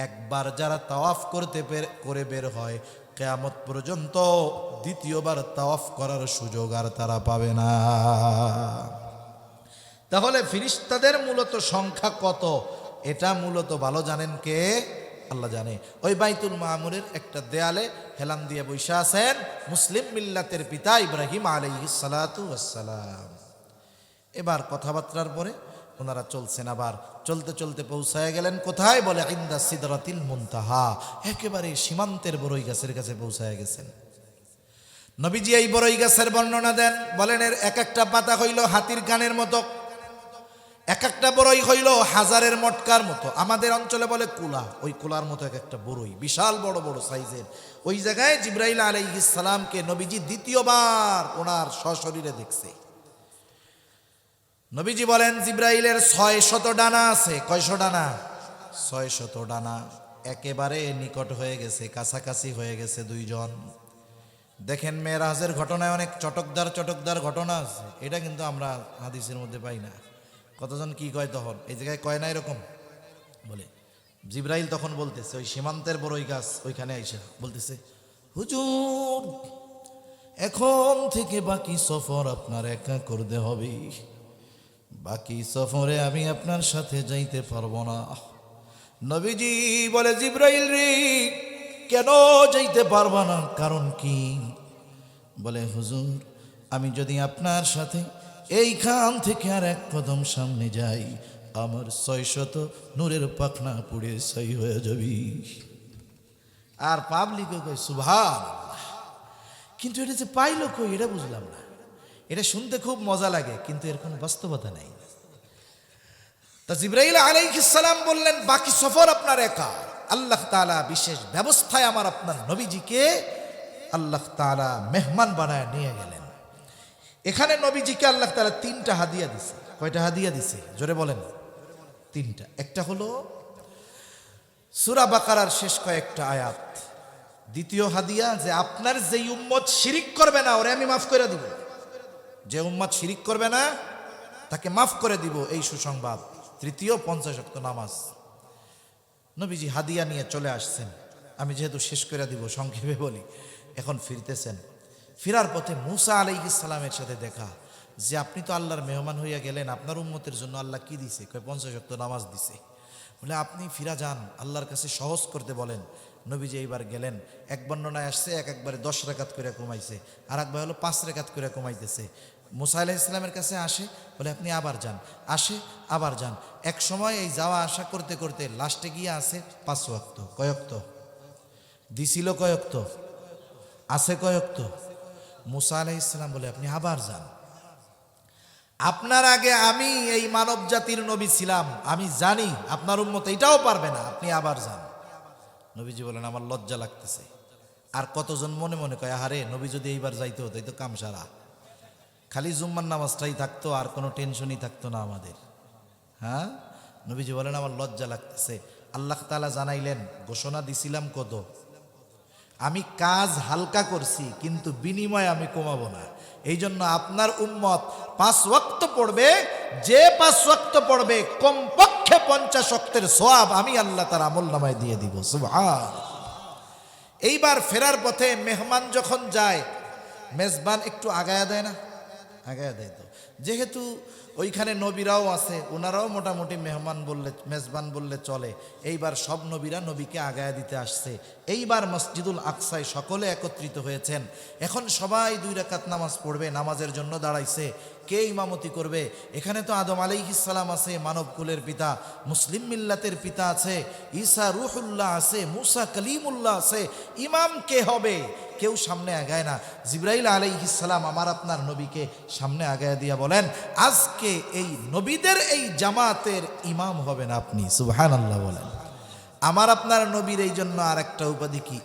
A: একবার যারা তাওয়াফ করে বের হয়, কিয়ামত পর্যন্ত দ্বিতীয়বার তাওয়াফ করার সুযোগ আর তারা পাবে না। তাহলে ফেরেশতাদের মূলত সংখ্যা কত, এটা মূলত ভালো জানেন কে? আল্লাহ জানে। ওই বাইতুল মামুরের একটা দেয়ালে হেলান দিয়ে বৈশা আছেন মুসলিম মিল্লাতের পিতা ইব্রাহিম আলাইহিস সালাতু ওয়াস সালাম। এবার কথাবার্তার পরে ওনারা চলছেন, আবার চলতে চলতে পৌঁছায় গেলেন কোথায়? বলে ইনদা সিদরাতিল মুনতাহা, একেবারে সীমান্তের বড়ই গাছের কাছে পৌঁছায় গেছেন। নবীজি এই বড়ই গাছের বর্ণনা দেন, বলেন এর এক একটা পাতা হইল হাতির কানের মতো, এক একটা বড়ই হইল হাজারের মটকার মতো। আমাদের অঞ্চলে বলে কুলা, ওই কুলার মতো এক একটা বড়ই, বিশাল বড় বড় সাইজের। ওই জায়গায় জিবরাইল আলাইহিস সালামকে নবীজি দ্বিতীয়বার ওনার সশরীরে দেখছে। নবীজি বলেন জিবরাইলের 600 ডানা আছে। কয়শো ডানা? 600 ডানা। একেবারে নিকট হয়ে গেছে, কাছাকাছি হয়ে গেছে দুইজন। দেখেন মেরাজের ঘটনায় অনেক চটকদার ঘটনা আছে, এটা কিন্তু আমরা হাদিসের মধ্যে পাই না। কতজন কি কয় তখন, এই জায়গায় কয় না এরকম বলে। জিবরাইল তখন বলতেছে ওই সীমান্তের বড়ই গাছ ওইখানে আইসা বলতেছে, হুজুর এখন থেকে বাকি সফর আপনার একা করতে হবে, বাকি সফরে আমি আপনার সাথে যাইতে পারবো না। নবীজি বলে, জিবরাইল রে, কেন যাইতে পারবা না, কারণ কি? বলে, হুজুর আমি যদি আপনার সাথে এইখান থেকে আর এক কদম সামনে যাই, আমার 600 নূরের পাখনা পুড়ে ছাই হয়ে যাবি। আর পাবলিকও কই সুবহানাল্লাহ। কিন্তু এটা যে পাইলো কই, এটা বুঝলাম না। এটা শুনতে খুব মজা লাগে, কিন্তু এর কোনো বাস্তবতা নেই। তা জিবরাইল আলাইহিস সালাম বললেন, বাকি সফর আপনার একা। আল্লাহ তাআলা বিশেষ ব্যবস্থায় আমার আপনার নবীজিকে আল্লাহ তাআলা মেহমান বানায় নিয়ে গেলেন। এখানে নবীজিকে আল্লাহ তাআলা 3টা হাদিয়া দিছে। কয়টা হাদিয়া দিছে জোরে বলেন? 3টা। একটা হলো সূরা বাকারার শেষ কয়েকটা আয়াত। দ্বিতীয় হাদিয়া যে আপনার যেই উম্মত শিরিক করবে না ওরে আমি মাফ করে দিব, যে উম্মত শিরিক করবে না তাকে মাফ করে দিব, এই সুসংবাদ। তৃতীয় 50 ওয়াক্ত নামাজ। নবীজি হাদিয়া নিয়ে চলে আসছেন। আমি যেহেতু শেষ করে দিব সংক্ষেপে বলি, এখন ফিরতেছেন। ফেরার পথে মুসা আলাইহিস সালামের সাথে দেখা, যে আপনি তো আল্লাহর মেহমান হইয়া গেলেন, আপনার উম্মতের জন্য আল্লাহ কি দিছে? কয় 50 ওয়াক্ত নামাজ দিছে। বলে আপনি ফিরা যান, আল্লাহর কাছে সহজ করতে বলেন। নবীজি এইবার গেলেন, এক বর্ণনায় আসছে একবারে 10 রাকাত করে কমাইছে, আর একবার হলো 5 রাকাত করে কমাইতেছে। মুসা আলাইহিস সালামের কাছে আসে, বলে আপনি আবার যান, আসে আবার যান। এক সময় এই যাওয়া আসা করতে করতে লাস্টে গিয়ে আছে 5 ওয়াক্ত। কয়ক্ত দিছিল? কয়ক্ত আছে? কয়ক্ত? মুসা আলাইহিস সালাম বলে আপনি আবার যান, আপনার আগে আমি এই মানব জাতির নবী ছিলাম, আমি জানি আপনার উম্মত এটাও পারবে না, আপনি আবার যান। নবীজি বলেন আমার লজ্জা লাগতেছে। আর কতজন মনে মনে কয় আহারে নবী যদি এইবার যাইতে হতো, এই তো কাম সারা, খালি জুম্মার নামাজটাই থাকতো, আর কোনো টেনশনই থাকতো না আমাদের। হ্যাঁ, নবীজি বলেন আমার লজ্জা লাগতেছে। আল্লাহ তাআলা জানাইলেন, ঘোষণা দিছিলাম কত, আমি কাজ হালকা করছি কিন্তু বিনিময়ে আমি কমাবো না। এই জন্য আপনার উম্মত 5 ওয়াক্ত পড়বে, যে 5 ওয়াক্ত পড়বে কমপক্ষে 50 ওয়াক্তের সওয়াব আমি আল্লাহ তার আমল নামায় দিয়ে দিব। সুবহান। এইবার ফেরার পথে মেহমান যখন যায়, মেজবান একটু আগায়া দেয় না? আগায়া দেয়। তো যেহেতু ওইখানে নবীরাও আছে, ওনারাও মোটামুটি মেহমান বললে, মেজবান বললে চলে। এইবার সব নবীরা নবীকে আগায়া দিতে আসছে। এইবার মসজিদুল আকসায় সকলে একত্রিত হয়েছেন। এখন সবাই 2 রাকাত নামাজ পড়বে, নামাজের জন্য দাঁড়াইছে। কে ইমামতি করবে? এখানে তো আদম আলাইহিস সালাম আছে, মানব কুলের পিতা, মুসলিম মিল্লাতের পিতা আছে, ঈসা রূহুল্লাহ আছে, মুসা কালিমুল্লাহ আছে। ইমাম কে হবে? কেউ সামনে আগায় না। জিবরাইল আলাইহিস সালাম আমার আপনার নবীকে সামনে আগায় দিয়া বলেন, আজকে এই নবীদের এই জামাতের ইমাম হবেন আপনি। সুবহানাল্লাহ বলেন। আমার আপনার নবীর এই জন্য আর একটা উপাধি কি?